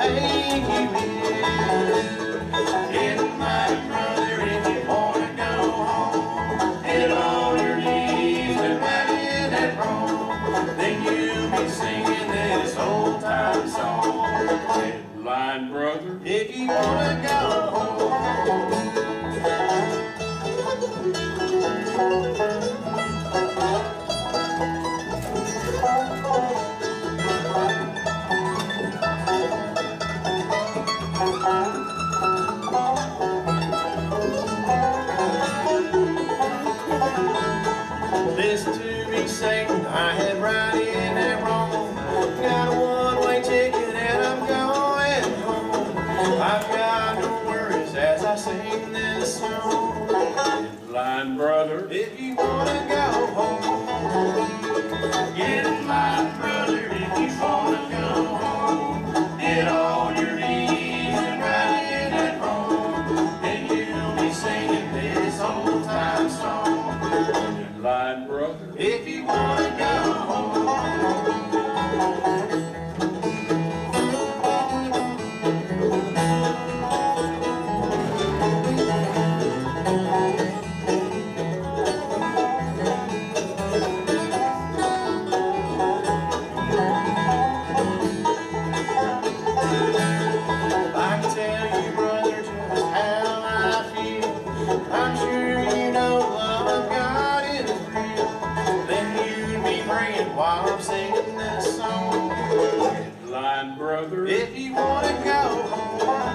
take you in. Get my brother if you wanna go home. Get on your knees and right in that room. Then you'll be singing this old time song. Headline brother, If you wanna go home. Listen to me, Satan, I had right in that wrong. Got a one-way ticket and I'm going home. I've got no worries as I sing this song. headline brother, If you wanna go home, get in line, brother, if you wanna go home. Get on your knees and right in that room. Then you'll be singing this old time song. headline brother, If you wanna go home. I can tell you, brother, just how I feel. I'm sure you know the love of God is real. Then you'd be praying while I'm singing this song. headline brother, If you wanna go home,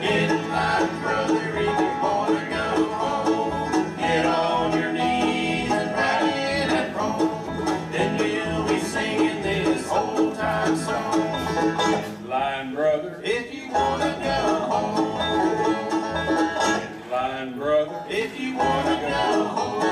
get in line, brother, if you wanna go home. Get on your knees and right in that room. Then you'll be singing this old time song. headline brother, If you wanna go home, headline brother. if you wanna go home.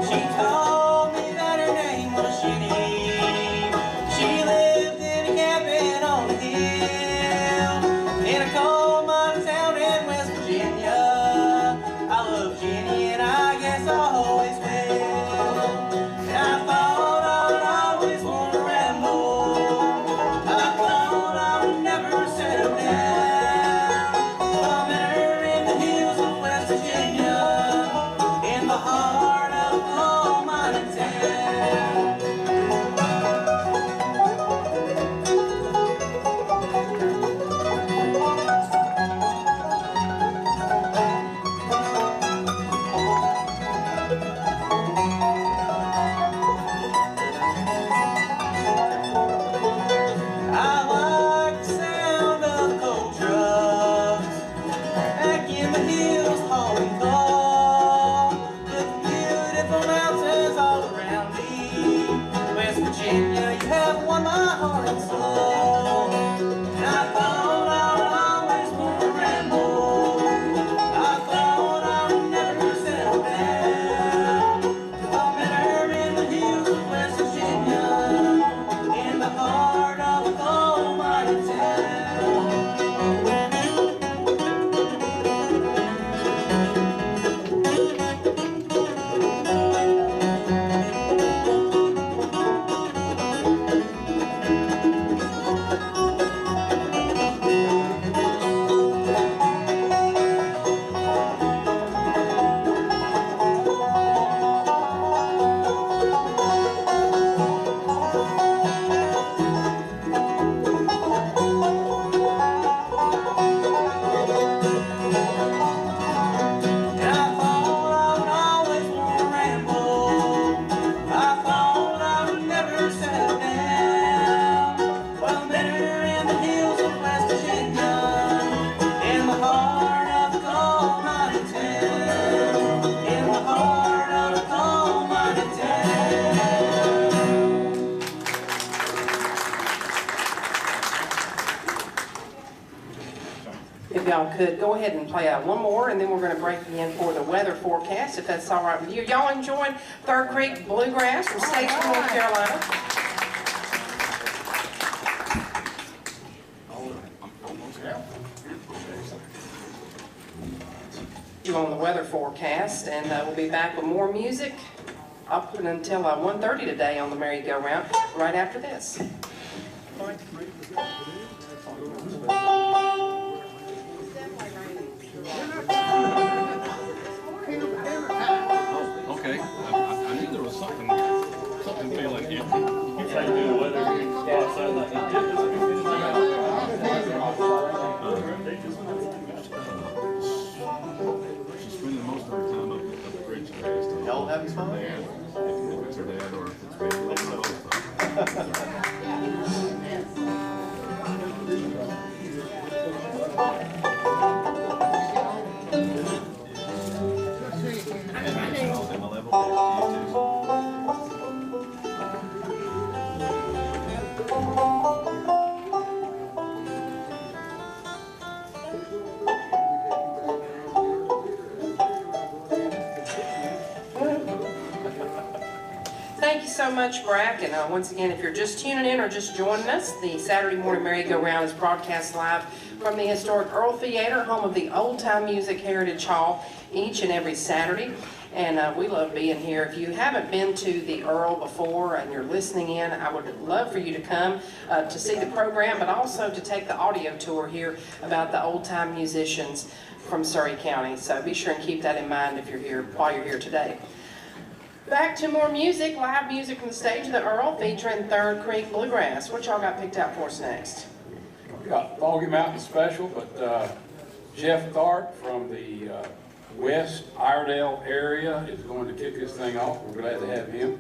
She told me that her name was Jenny. She lived in a cabin on a hill in a coal mine town in West Virginia. I love Jenny. y'all could go ahead and play one more, and then we're going to break in for the weather forecast, if that's all right with you. Y'all enjoying Third Creek Bluegrass from Statesville, North Carolina? You on the weather forecast, and we'll be back with more music up until 1:30 today on the Merry-Go-Round, right after this. Okay, I knew there was something feeling icky. It's like the weather outside like She's spending most of her time up the bridge today. Y'all having fun? If it's her dad or if it's me. Thank you so much, Brack. And once again, if you're just tuning in or just joining us, the Saturday Morning Merry-Go-Round is broadcast live from the historic Earl Theater, home of the Old Time Music Heritage Hall, each and every Saturday. And we love being here. If you haven't been to the Earl before and you're listening in, I would love for you to come to see the program, but also to take the audio tour here about the old-time musicians from Surrey County. So be sure and keep that in mind if you're here, while you're here today. Back to more music, live music from the stage of the Earl, featuring Third Creek Bluegrass. What y'all got picked out for us next? We got Foggy Mountain Special, but Jeff Tharp from the West Iredale area is going to kick this thing off. We're glad to have him.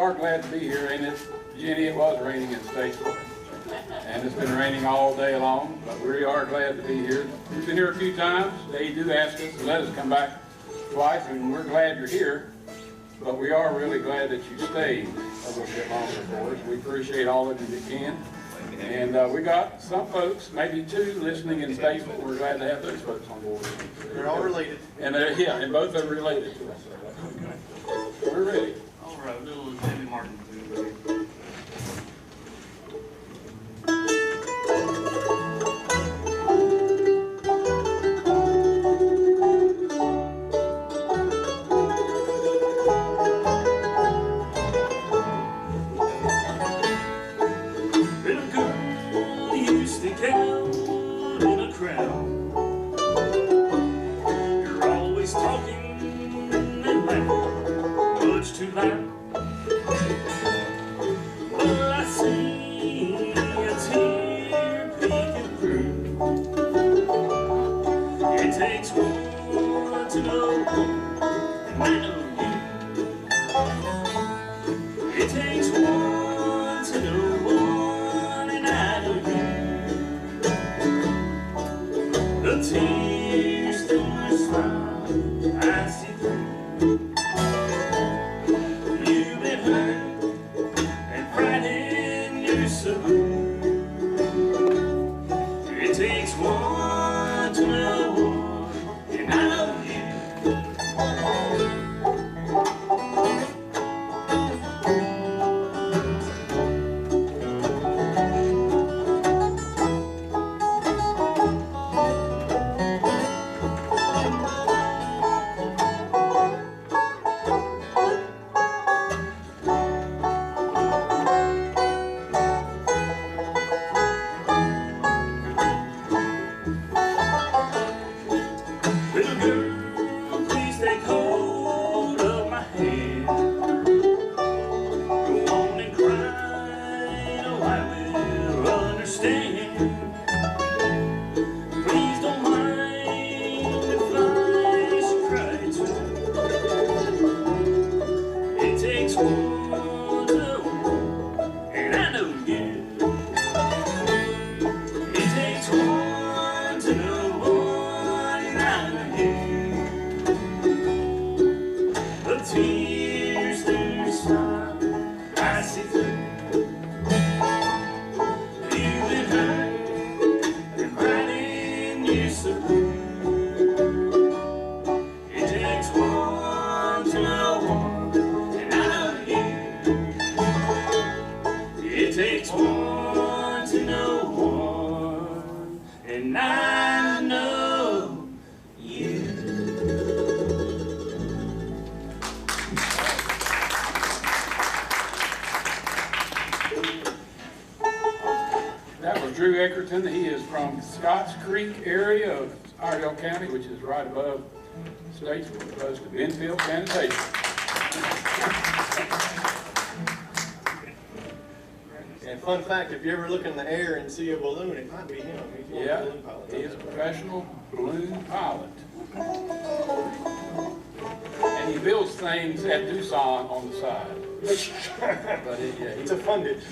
are glad to be here, and Jenny, it was raining in Statesville. And it's been raining all day long, but we are glad to be here. We've been here a few times. They do ask us to let us come back twice, and we're glad you're here. But we are really glad that you stayed a little bit longer for us. We appreciate all of you that can. And we got some folks, maybe 2, listening in Statesville. We're glad to have those folks on board. They're all related. And yeah, and both are related to us. So we're ready. All right, little Debbie Martin. Little girl used to count in a crowd. You're always talking and laughing, much too loud. But I see a tear peeking through. It takes one to know one, and I know you. It takes one to know one, and I know you. The tears through your smile, I see through. You've been hurt and frightened, you're so blue. It takes one to know one, and I know you. Little girl, please take hold of my hand. Go on and cry, no, I will understand. Please don't mind if I should cry too. It takes one to know one, and I know you. It takes one to know one, and I know you. The tears through your smile, I see through. You've been hurt and frightened, you're so blue. It takes one to know one, and I know you. It takes one to know one, and I know you. That was Drew Eckerton. He is from Scotts Creek area of Iredell County, which is right above Statesville, close to Benfield Sanitation. And fun fact, if you ever look in the air and see a balloon, it might be him. He's one of the Yeah, balloon pilots. he is a professional balloon pilot. And he builds things at Doosan on the side. But yeah, It's a funded.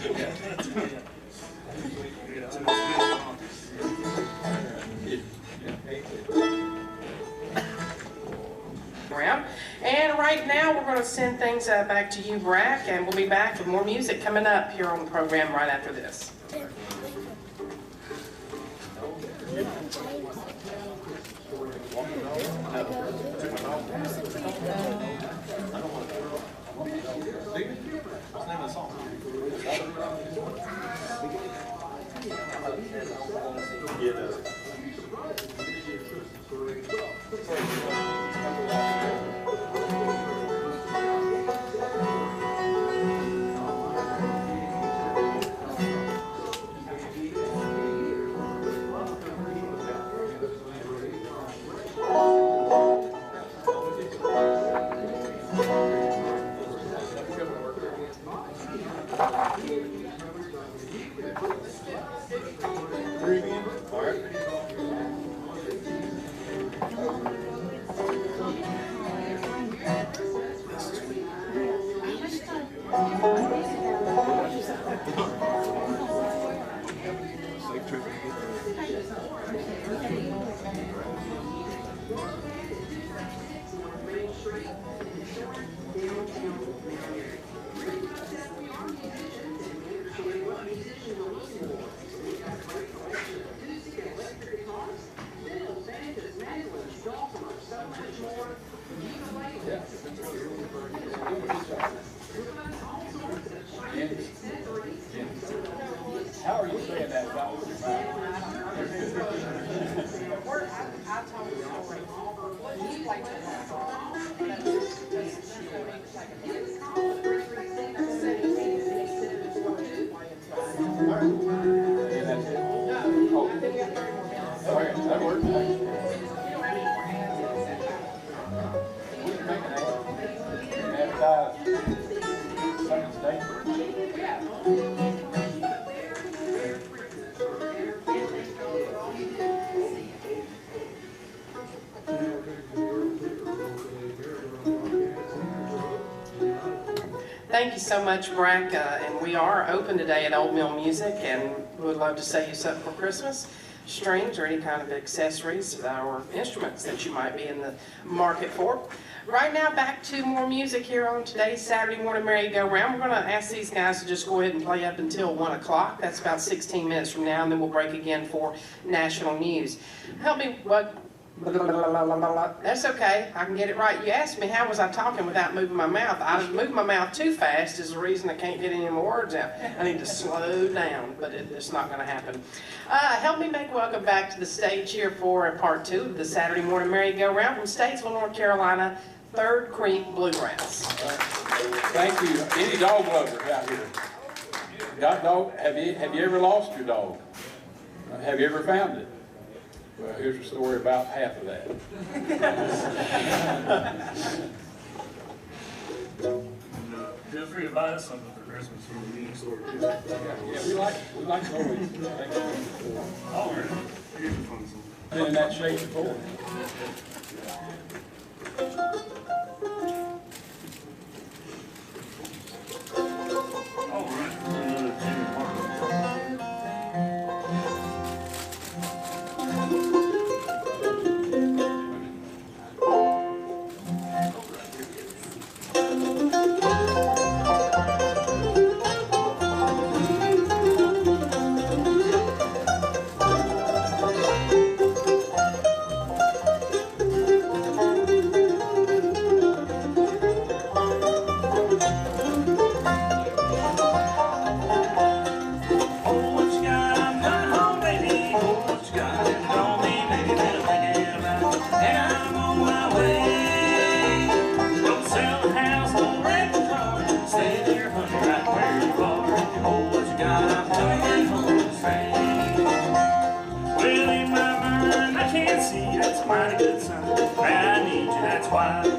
Around. And right now, we're going to send things back to you, Brack, and we'll be back with more music coming up here on the program right after this. What's the name of the song? Yeah, it does. Three again? All right. Thank you. Safe trip. How are you saying that about your mouth? I told the story. You like And that's it. Oh, okay, that works. We can make an advertise second state. Thank you so much, Brack, and we are open today at Old Mill Music, and we would love to save you something for Christmas, strings or any kind of accessories or instruments that you might be in the market for. Right now, back to more music here on today's Saturday Morning Merry-Go-Round. We're going to ask these guys to just go ahead and play up until 1 o'clock. That's about 16 minutes from now, and then we'll break again for national news. Help me, what? That's okay, I can get it right. You asked me how was I talking without moving my mouth. I moved my mouth too fast is the reason I can't get any more words out. I need to slow down, but it's not going to happen. Help me make welcome back to the stage here for part 2 of the Saturday Morning Merry-Go-Round from Statesville, North Carolina, Third Creek Bluegrass. Thank you. Any dog lovers out here? Got dog? Have you ever lost your dog? Have you ever found it? Well, here's a story about half of that. Feel free to buy us something for Christmas from the meeting store too. Yeah, we like stories. All right. Here's a fun one. Been in that shape before. All right. Another Jimmy Martin.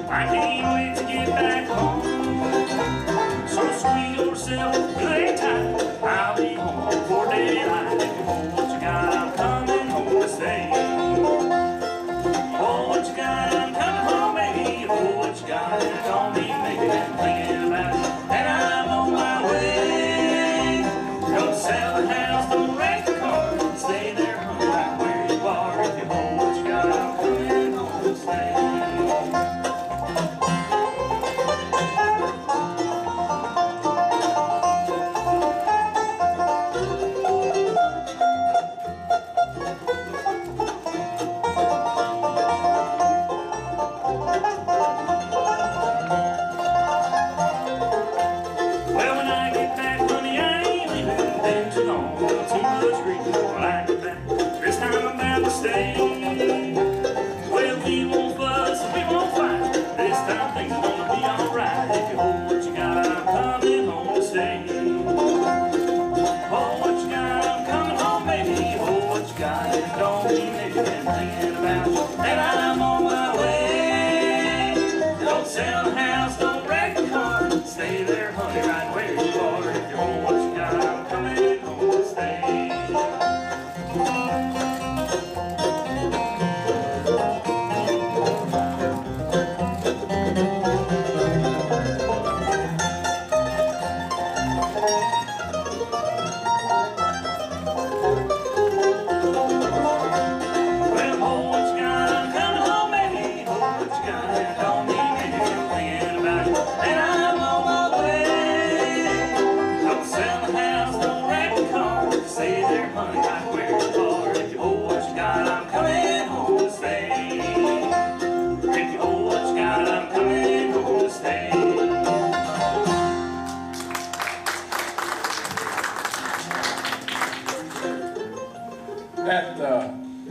I can't wait to get back home. So sweet yourself, good time. I'll be home before daylight. If you hold what you got, I'm coming home to stay. Hold what you got, I'm coming home, baby. Hold what you got, don't be making and thinking about it. And I'm on my way. Don't sell the house, don't wreck the car. Stay there, honey, right where you are. If you hold what you got, I'm coming home to stay.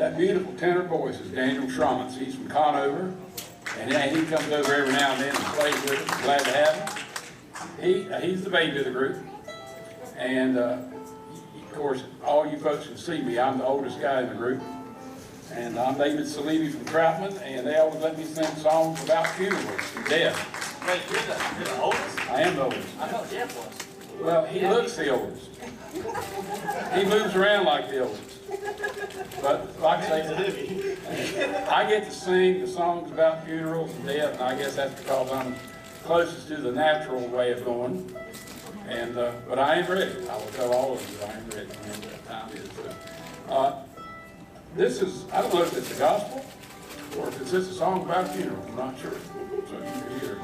that beautiful tenor voice is Daniel Schrammans. He's from Conover, and he comes over every now and then and plays with us. Glad to have him. He's the baby of the group, and of course, all you folks can see me. I'm the oldest guy in the group, and I'm David Salimi from Troutman, and they always let me sing songs about funerals and death. Wait, you're the oldest? I am the oldest. I thought Jeff was. Well, he looks the oldest. He moves around like the oldest. But like I say, I get to sing the songs about funerals and death, and I guess that's because I'm closest to the natural way of going. And but I am ready. I will tell all of you I am ready whenever that time is. This is, I don't know if it's the gospel or if it's just a song about funerals. I'm not sure. So you can either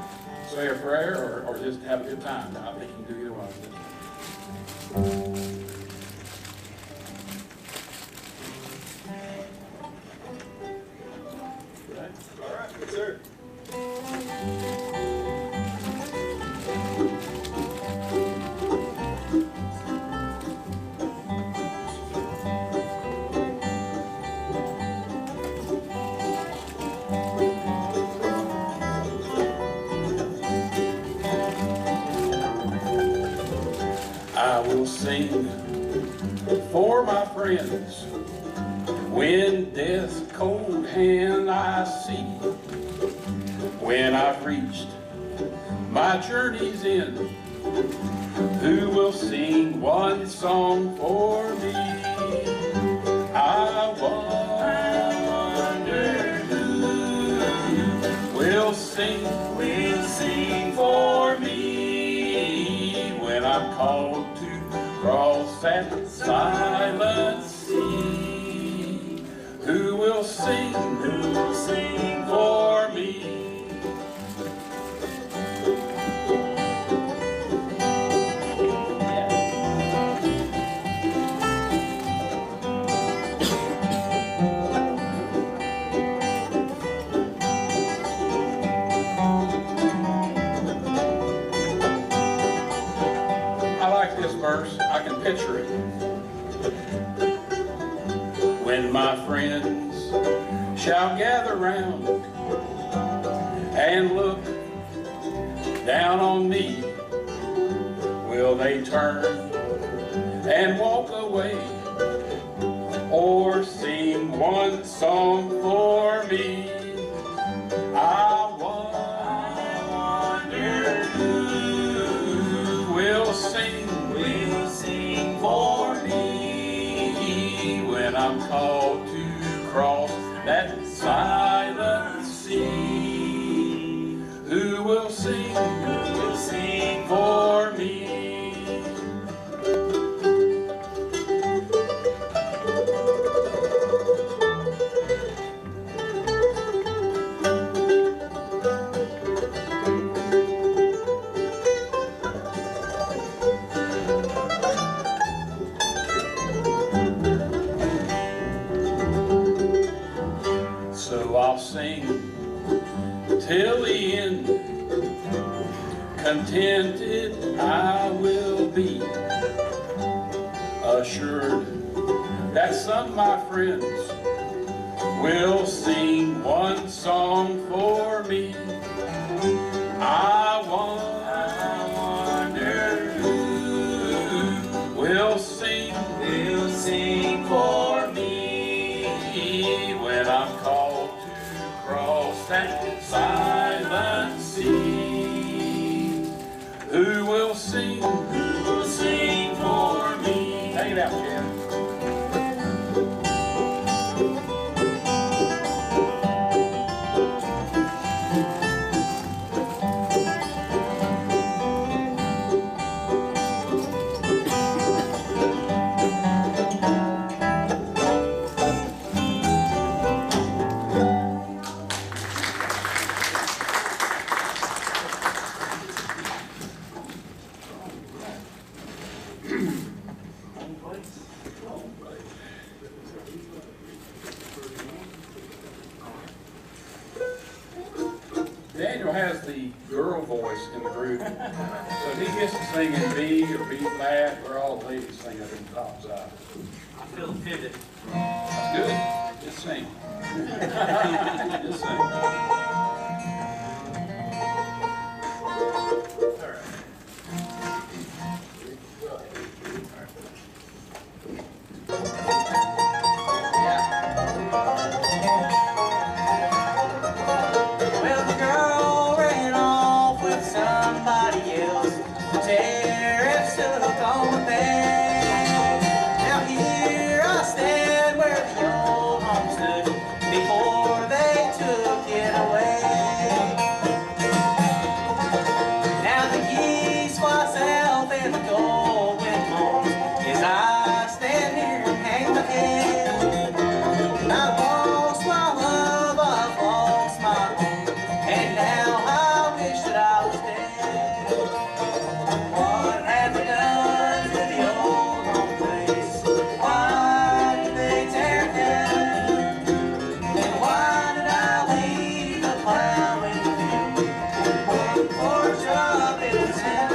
say a prayer or just have a good time. I think you can do either one of this. All right, yes, sir. I will sing for my friends when death's cold hand I see. When I've reached my journey's end, who will sing one song for me? I wonder who will sing for me when I'm called to cross that silent sea. Who will sing for me? I can picture it. When my friends shall gather round and look down on me, will they turn and walk away or sing one song for me? I wonder who will sing for me when I'm called to cross that silent sea. Who will sing for me? So I'll sing till the end, contented I will be, assured that some of my friends will sing one song for me. I wonder who will sing for me when I'm called to cross that silent sea. Who will sing for me? Take it out, Jen. Daniel has the girl voice in the group, so he gets to sing in B or B flat, where all the ladies sing up in the top side. I feel the pivot. That's good. Just sing. Just sing. Well, the girl ran off with somebody else. The tariffs took on the bag. Now here I stand where the old home stood before they took it away. Now the geese fly south and the gold wind moans as I stand here and hang my head. I've lost my love, I've lost my home, and now I wish that I was dead. What have they done to the old home place? Why did they tear it down? And why did I leave the plow in the field and work for a job in the town?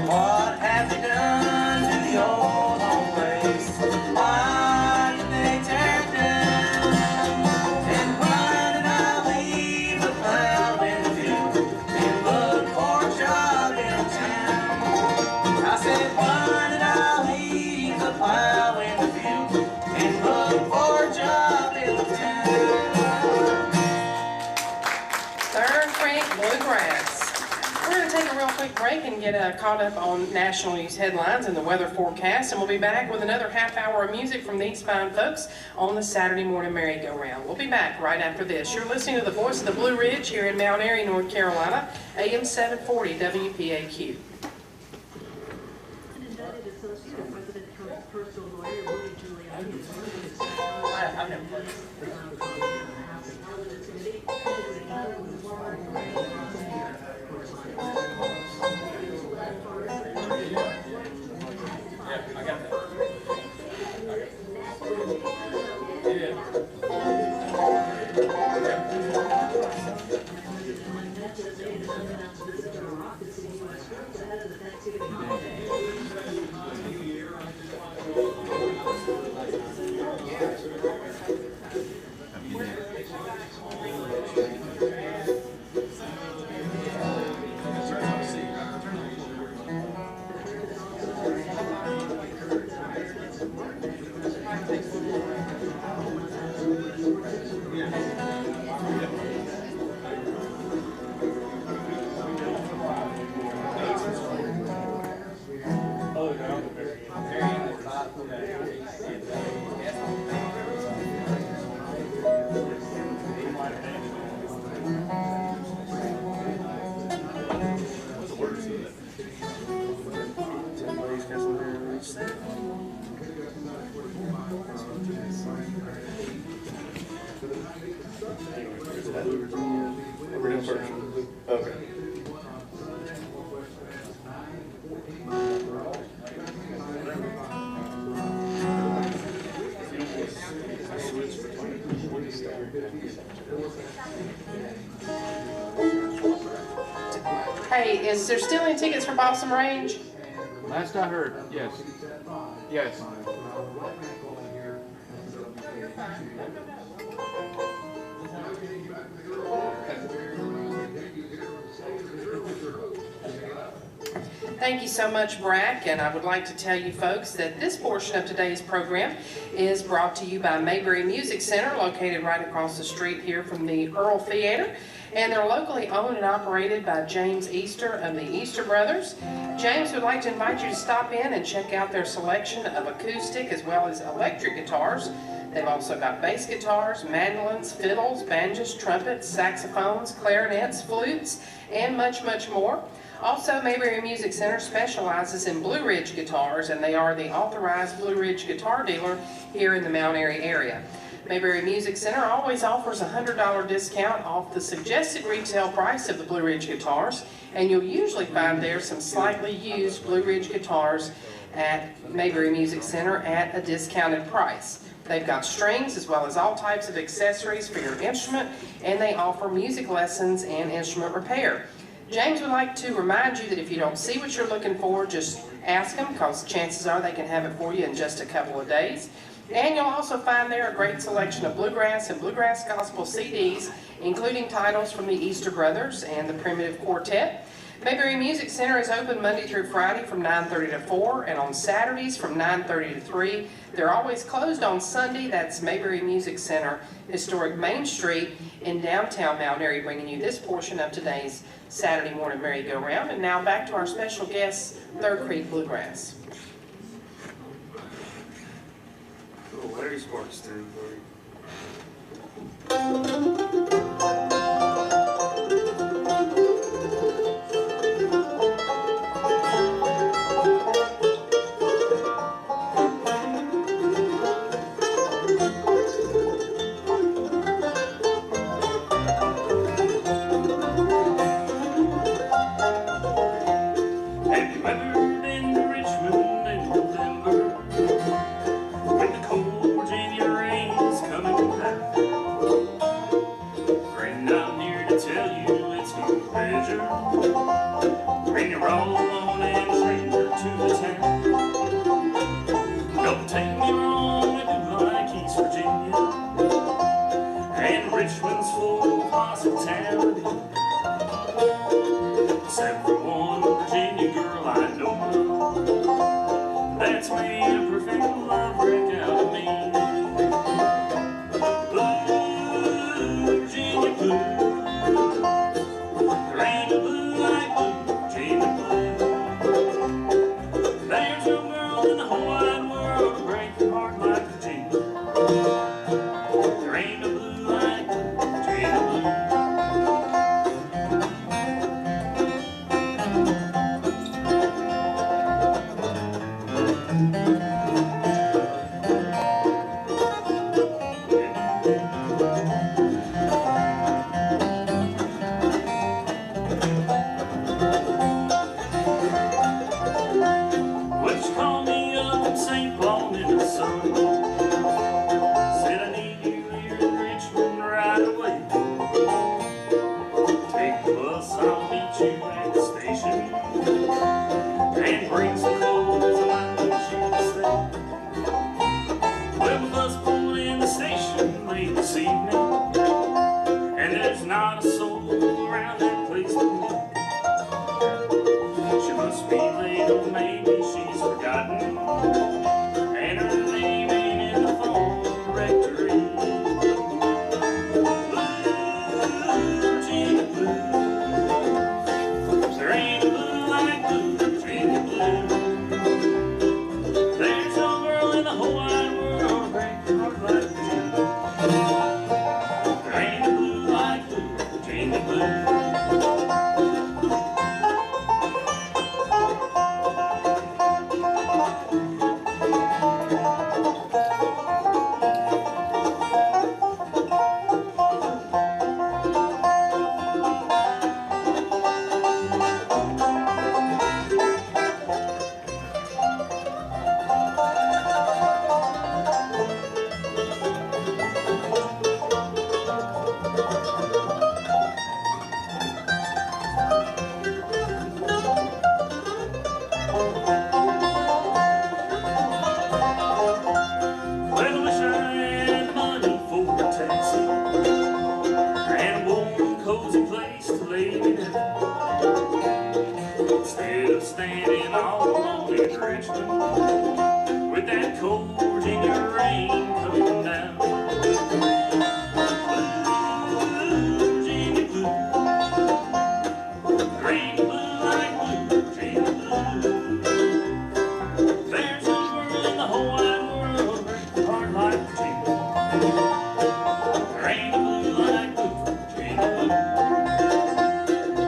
What have they done to the old home place? Why did they tear it down? And why did I leave the plow in the field and look for a job in town? I said, why did I leave the plow in the field and look for a job in town? Third Rank Bluegrass. We're going to take a real quick break and get caught up on national news headlines and the weather forecast, and we'll be back with another half hour of music from these fine folks on the Saturday morning merry-go-round. We'll be back right after this. You're listening to the voice of the Blue Ridge here in Mount Airy, North Carolina, AM 740 WPAQ. An indicted associate of President Trump's personal lawyer, Rudy Giuliani, is I've never played. Yeah, I got that. We're doing first. Okay. Hey, is there still any tickets for Balsam Range? Last I heard, yes. Yes. Thank you so much, Brack, and I would like to tell you folks that this portion of today's program is brought to you by Mayberry Music Center, located right across the street here from the Earl Theater, and they're locally owned and operated by James Easter of the Easter Brothers. James would like to invite you to stop in and check out their selection of acoustic as well as electric guitars. They've also got bass guitars, mandolins, fiddles, banjos, trumpets, saxophones, clarinets, flutes, and much, much more. Also, Mayberry Music Center specializes in Blue Ridge guitars, and they are the authorized Blue Ridge guitar dealer here in the Mount Airy area. Mayberry Music Center always offers a $100 discount off the suggested retail price of the Blue Ridge guitars, and you'll usually find there some slightly used Blue Ridge guitars at Mayberry Music Center at a discounted price. They've got strings as well as all types of accessories for your instrument, and they offer music lessons and instrument repair. James would like to remind you that if you don't see what you're looking for, just ask them, because chances are they can have it for you in just a couple of days. And you'll also find there a great selection of bluegrass and bluegrass gospel CDs, including titles from the Easter Brothers and the Primitive Quartet. Mayberry Music Center is open Monday through Friday from 9:30 to 4, and on Saturdays from 9:30 to 3. They're always closed on Sunday. That's Mayberry Music Center, historic Main Street in downtown Mount Airy, bringing you this portion of today's Saturday morning merry-go-round. And now back to our special guests, Third Creek Bluegrass. Oh, Larry Sparks turn for you. Have you ever been to Richmond in November, when the cold Virginia rain is coming down? Friend, I'm here to tell you it's no pleasure bring your all alone and stranger to the town. Don't take me wrong, I do like East Virginia, and Richmond's full of hospitality. Except for one Virginia girl I know, that's made a perfect love break out of me. Blue Virginia blue, there ain't a blue like blue Virginia blue. There's no girl in the whole wide world to break your heart like Virginia. There ain't no blue like blue Virginia blue.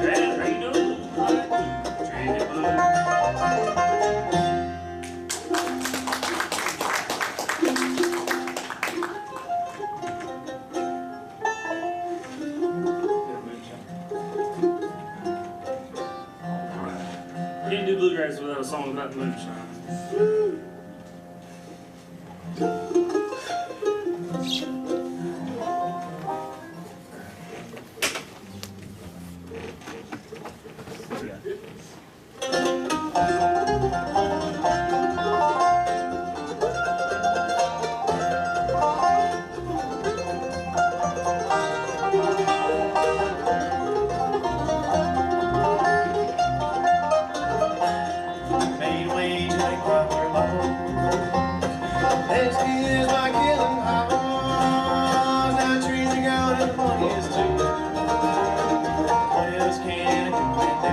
There ain't no blue like blue. Saturdays without a song about moonshine. Made way to make proper law. This is my killing house. Now trees are gone and the money is too. What else can I do?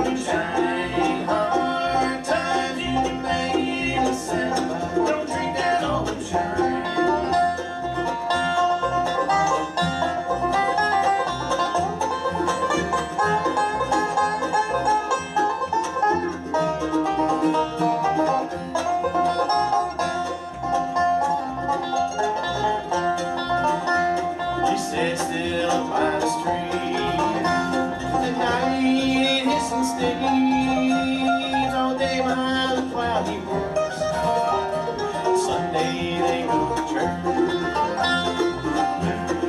Moonshine, hard times you can make it a sound. Don't drink that old moonshine. She sat still by the street. The night hissing steams all day behind the cloudy works. Sunday they go to church.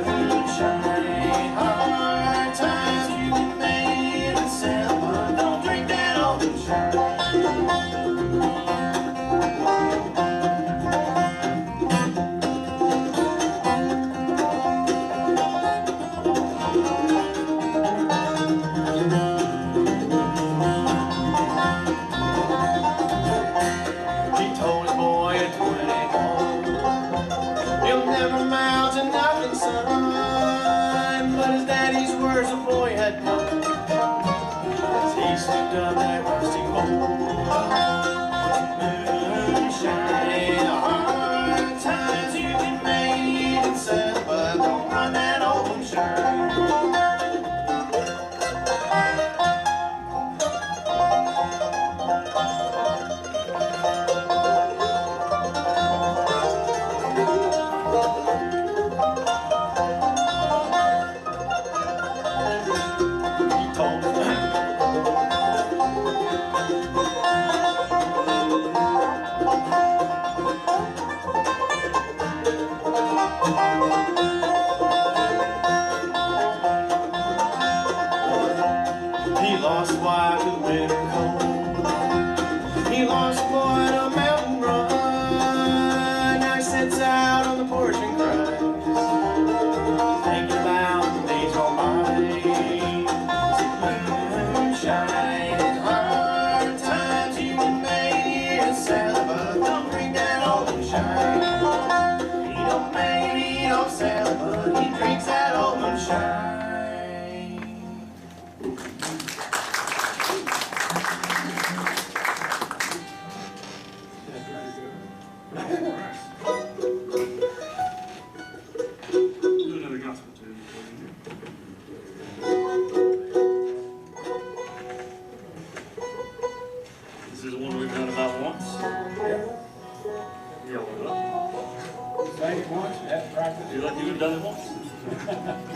Moonshine, hard times you can make it sound, but don't drink that old moonshine. He told his boy at 24, he'll never amount to nothing, son. But his daddy's words the boy had known as he scooped up that rusty bowl. Moonshine, hard times you can make it sound, but don't run that old moonshine. He told he lost wife to winter cold. He lost boy to a mountain run. Now he sits out on the porch and cries, thinking about the days gone by. Moonshine, hard times you can make it sound, but don't drink that old moonshine. He don't make it, he don't sell it, but he drinks that old moonshine. Do another gospel tune. This is one we've done about once. Yell it up. Say it once, that's practice. You like you've done it once?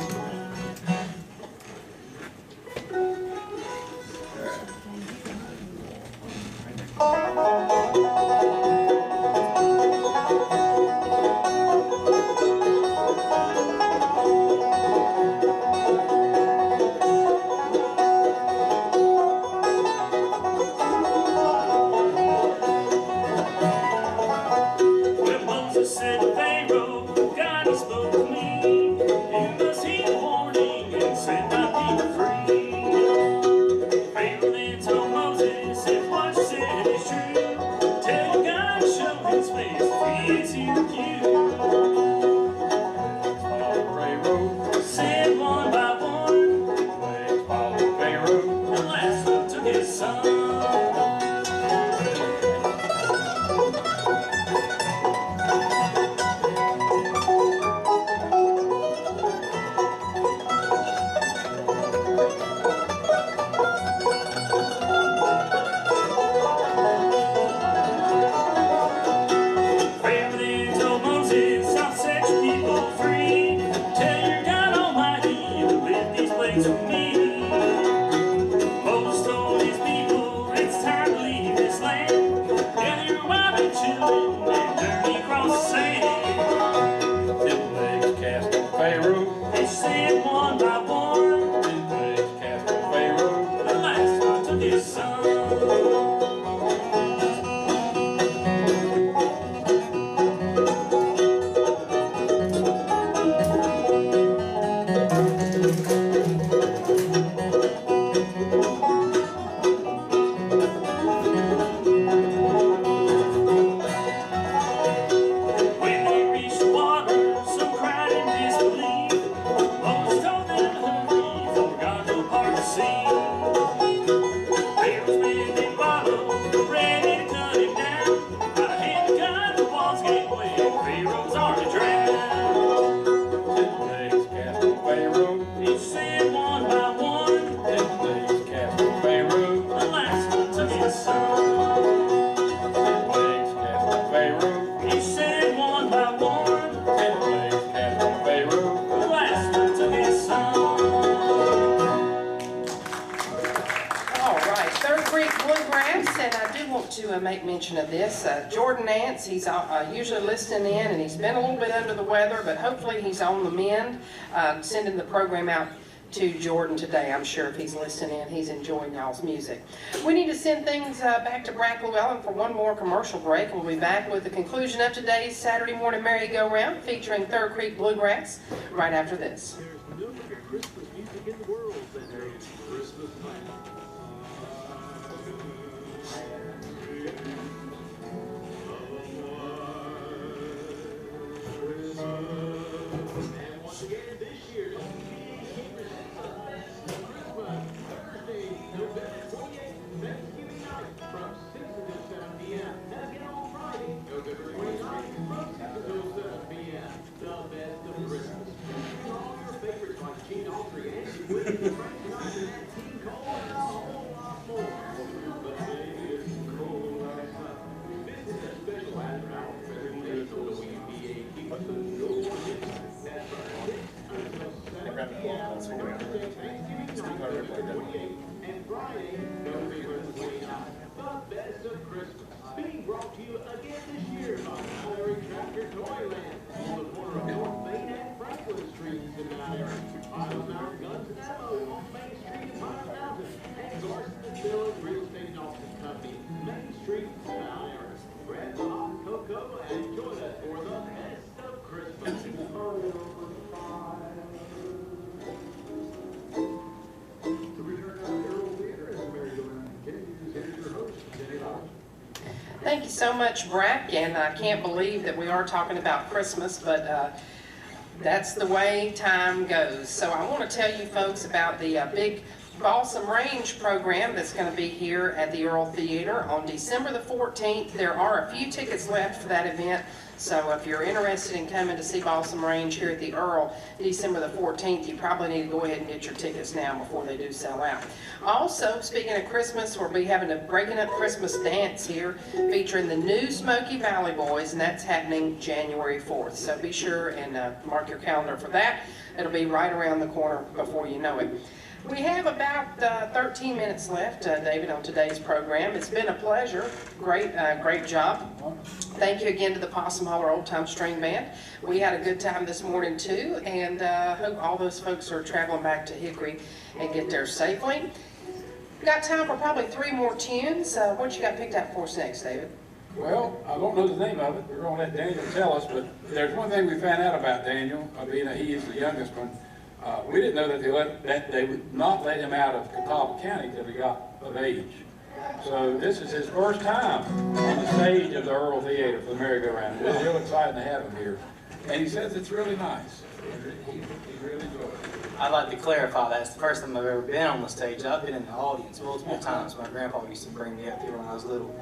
When Moses said to Pharaoh, God has spoke to me. You must heed the warning and set my people free. Pharaoh then told Moses, if what you said is true, tell God to show his face if he is here with you. Pharaoh, Said one by one, legs followed Pharaoh. the last one took his son. Pharaoh then told Moses, children and journey across the sand. Two legs cast on Pharaoh, They said one by one, two legs cast on Pharaoh. the last one took his son. When they reached the water, some cried in disbelief. Moses told them to hurry, for God will part the sea. Pharaoh's men they followed, ready to cut him down. Got a hand to cut, the walls gave way, Pharaoh's army drowned. Two legs cast on Pharaoh, He said one by one, two legs cast on Pharaoh, the last one took his son. two legs cast on Pharaoh, He said one by one, two legs cast on Pharaoh. the last one took his son. All right, Third Creek Bluegrass, and I do want to make mention of this. Jordan Nance, he's usually listening in, and he's been a little bit under the weather, but hopefully he's on the mend. Sending the program out to Jordan today. I'm sure if he's listening in, he's enjoying y'all's music. We need to send things back to Brack Llewellyn for one more commercial break. We'll be back with the conclusion of today's Saturday morning merry-go-round featuring Third Creek Bluegrass right after this. There's no better Christmas music in the world than Christmas Land. And once again this year, WPAQ presents Christmas Thursday, November 28th, Thanksgiving night from 6 until 7 p.m. And again on Friday, November 29th from 6 until 7 p.m. The best of Christmas. Featuring all your favorites like Gene Autry, Andy Whitney, Frank Sinatra, and King Cole, and a whole lot more. But baby, it's cold outside. This is a special after-hour presentation of WPAQ. So no one misses. That's right. 6 until 7 p.m. Thursday, Thanksgiving night, November 28th, and Friday, November 29th. The best of Christmas. Being brought to you again this year by Larry Tractor Toyland on the corner of North Main and Franklin Streets in Mount Airy. Auto Mount Guns and Ammo on Main Street in Mount Mountain. And Garson and Bill Real Estate and Auction Company, Main Street, Mount Airy. Grab the hot cocoa and join us for the best of Christmas. To return to the Earl Theater as the merry-go-round continues, here's your host, Jenny Lodge. Thank you so much, Brack, and I can't believe that we are talking about Christmas, but that's the way time goes. So I want to tell you folks about the big Balsam Range program that's going to be here at the Earl Theater on December the 14th. There are a few tickets left for that event, so if you're interested in coming to see Balsam Range here at the Earl December the 14th, you probably need to go ahead and get your tickets now before they do sell out. Also, speaking of Christmas, we'll be having a Breaking Up Christmas dance here featuring the new Smoky Valley Boys, and that's happening January 4th. So be sure and mark your calendar for that. It'll be right around the corner before you know it. We have about 13 minutes left, David, on today's program. It's been a pleasure. Great job. Thank you again to the Possum Holler Old Time String Band. We had a good time this morning too, and hope all those folks are traveling back to Hickory and get there safely. We've got time for probably 3 more tunes. What you got picked out for us next, David? Well, I don't know the name of it. We're going to let Daniel tell us, but there's one thing we found out about Daniel, being that he is the youngest one. We didn't know that they would not let him out of Catawba County till he got of age. So this is his first time on the stage of the Earl Theater for the merry-go-round. It's real exciting to have him here. And he says it's really nice. He really enjoys it. I'd like to clarify that's the first time I've ever been on the stage. I've been in the audience multiple times. My grandpa used to bring me up here when I was little.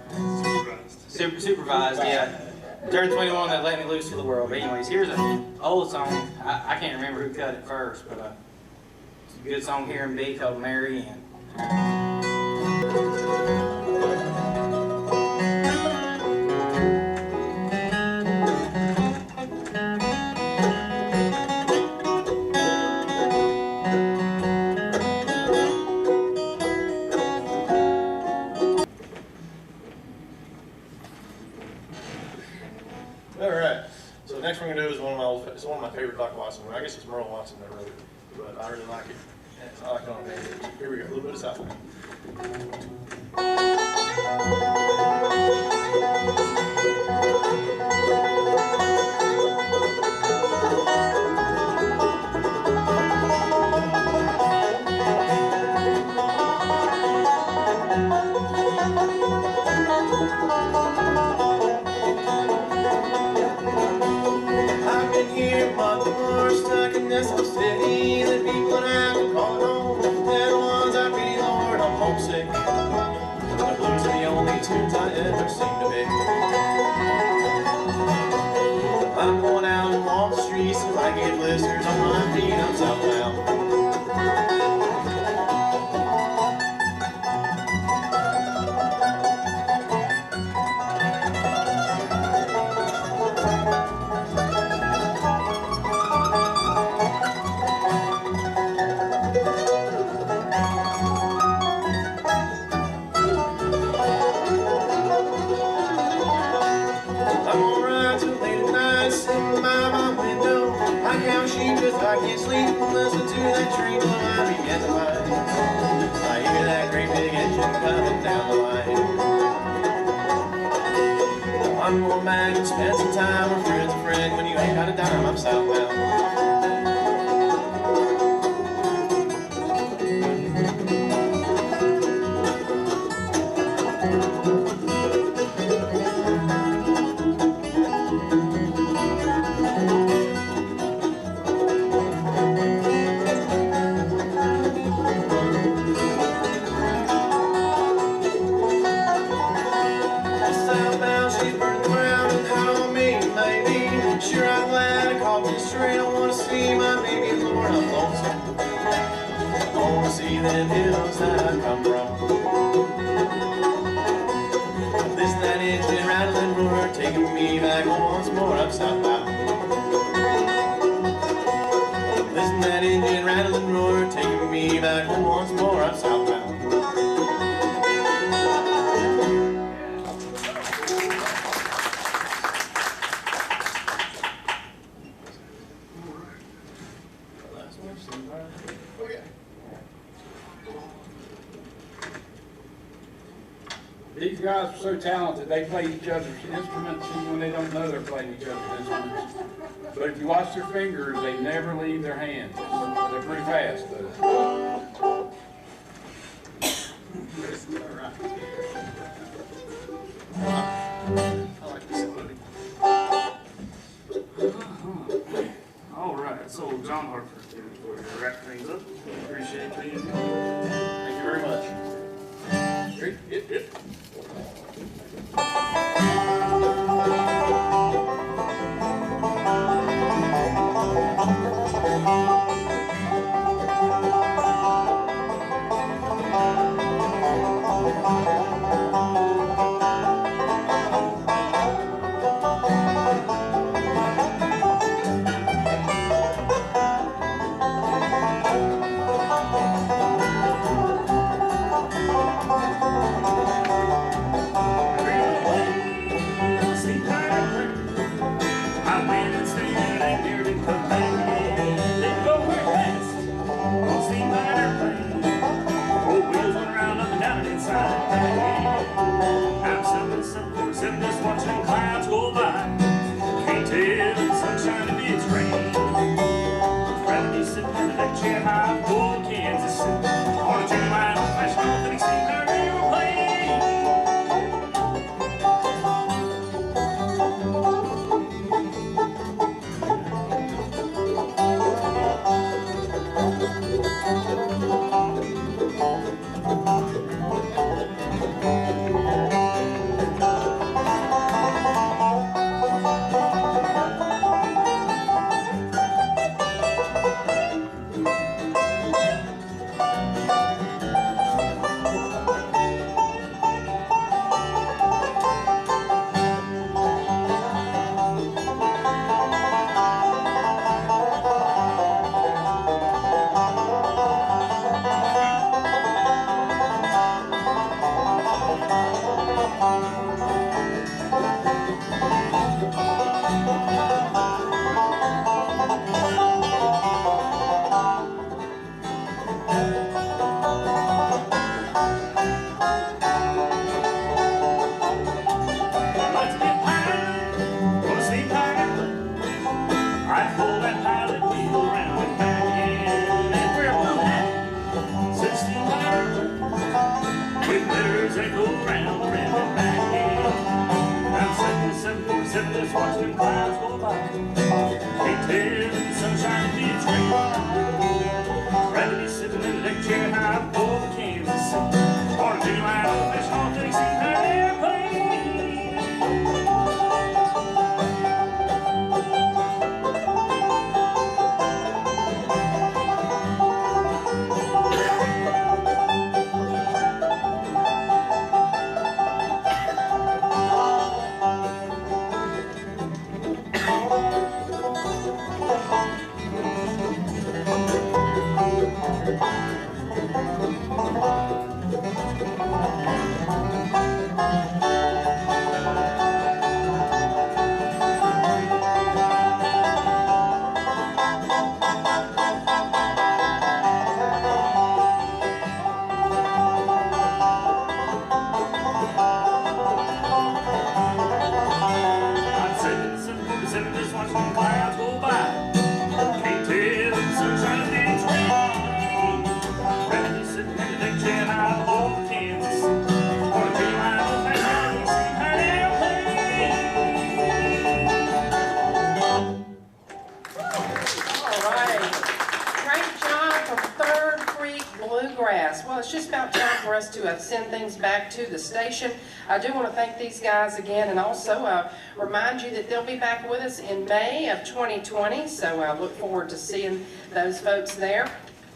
Supervised, yeah. Turned 21, they let me loose to the world. But anyways, here's an old song. I can't remember who cut it first, but it's a good song here in B called Mary Ann. All right. So next one we're gonna do is it's one of my favorite Doc Watson. I guess it's Merle Watson that wrote it, but I really like it. And I like it on there. Here we go. A little bit of Southland. I've been here a month or more, stuck in this old city. The people that have to call home, they're the ones I pity, Lord, I'm homesick. The blues are the only tunes I ever seem to be. I'm going out and walk the streets till I get blisters on my feet, I'm southbound. I'm gonna ride till late at night, sitting by my window. I count sheep 'cause I can't sleep and listen to that train till I begin to mind. I hear that great big engine coming down the line. I'm going back and spend some time with friends and friend. When you ain't got a dime, I'm southbound. Southbound, she's burning the ground and hot on me, maybe. Sure, I'm glad I caught this train. I wanna see my baby, Lord, I'm lonesome. I wanna see them hills that I come from. Listen that engine rattling roar, taking me back home once more up southbound. Listen that engine rattling roar, taking me back home once more up southbound. These guys are so talented, they play each other's instruments even when they don't know they're playing each other's instruments. But if you watch their fingers, they never leave their hands. They're pretty fast, though. All right, so John Hartford here for you to wrap things up. Appreciate being here. Thank you very much. Yep. sitting just watching the clouds go by. Can't tell if the sunshine is rain. Rather be sitting in a deck chair high above Kansas City, or a genuine old-fashioned haunted sea-high airplane. I'm sitting 747 just watching the clouds go by. Can't tell if the sunshine is rain. Rather be sitting in the deck chair high above Kansas City, or a genuine old-fashioned sea-high airplane. All right. Great job from Third Creek Bluegrass. Well, it's just about time for us to send things back to the station. I do want to thank these guys again, and also remind you that they'll be back with us in May of 2020, so I look forward to seeing those folks there.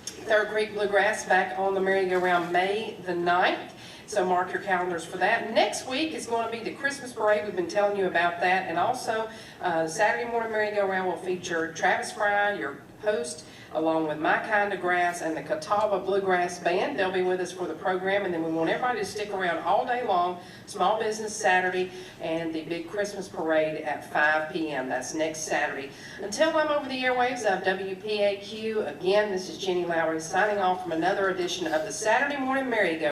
Third Creek Bluegrass back on the Merry-Go-Round May the 9th. So mark your calendars for that. Next week is going to be the Christmas parade. We've been telling you about that. And also, Saturday morning Merry-Go-Round will feature Travis Fry, your host, along with My Kind of Grass and the Catawba Bluegrass Band. They'll be with us for the program. And then we want everybody to stick around all day long. Small Business Saturday and the big Christmas parade at 5 p.m. That's next Saturday. Until I'm over the airwaves of WPAQ, again, this is Jenny Lowry signing off from another edition of the Saturday Morning Merry-Go.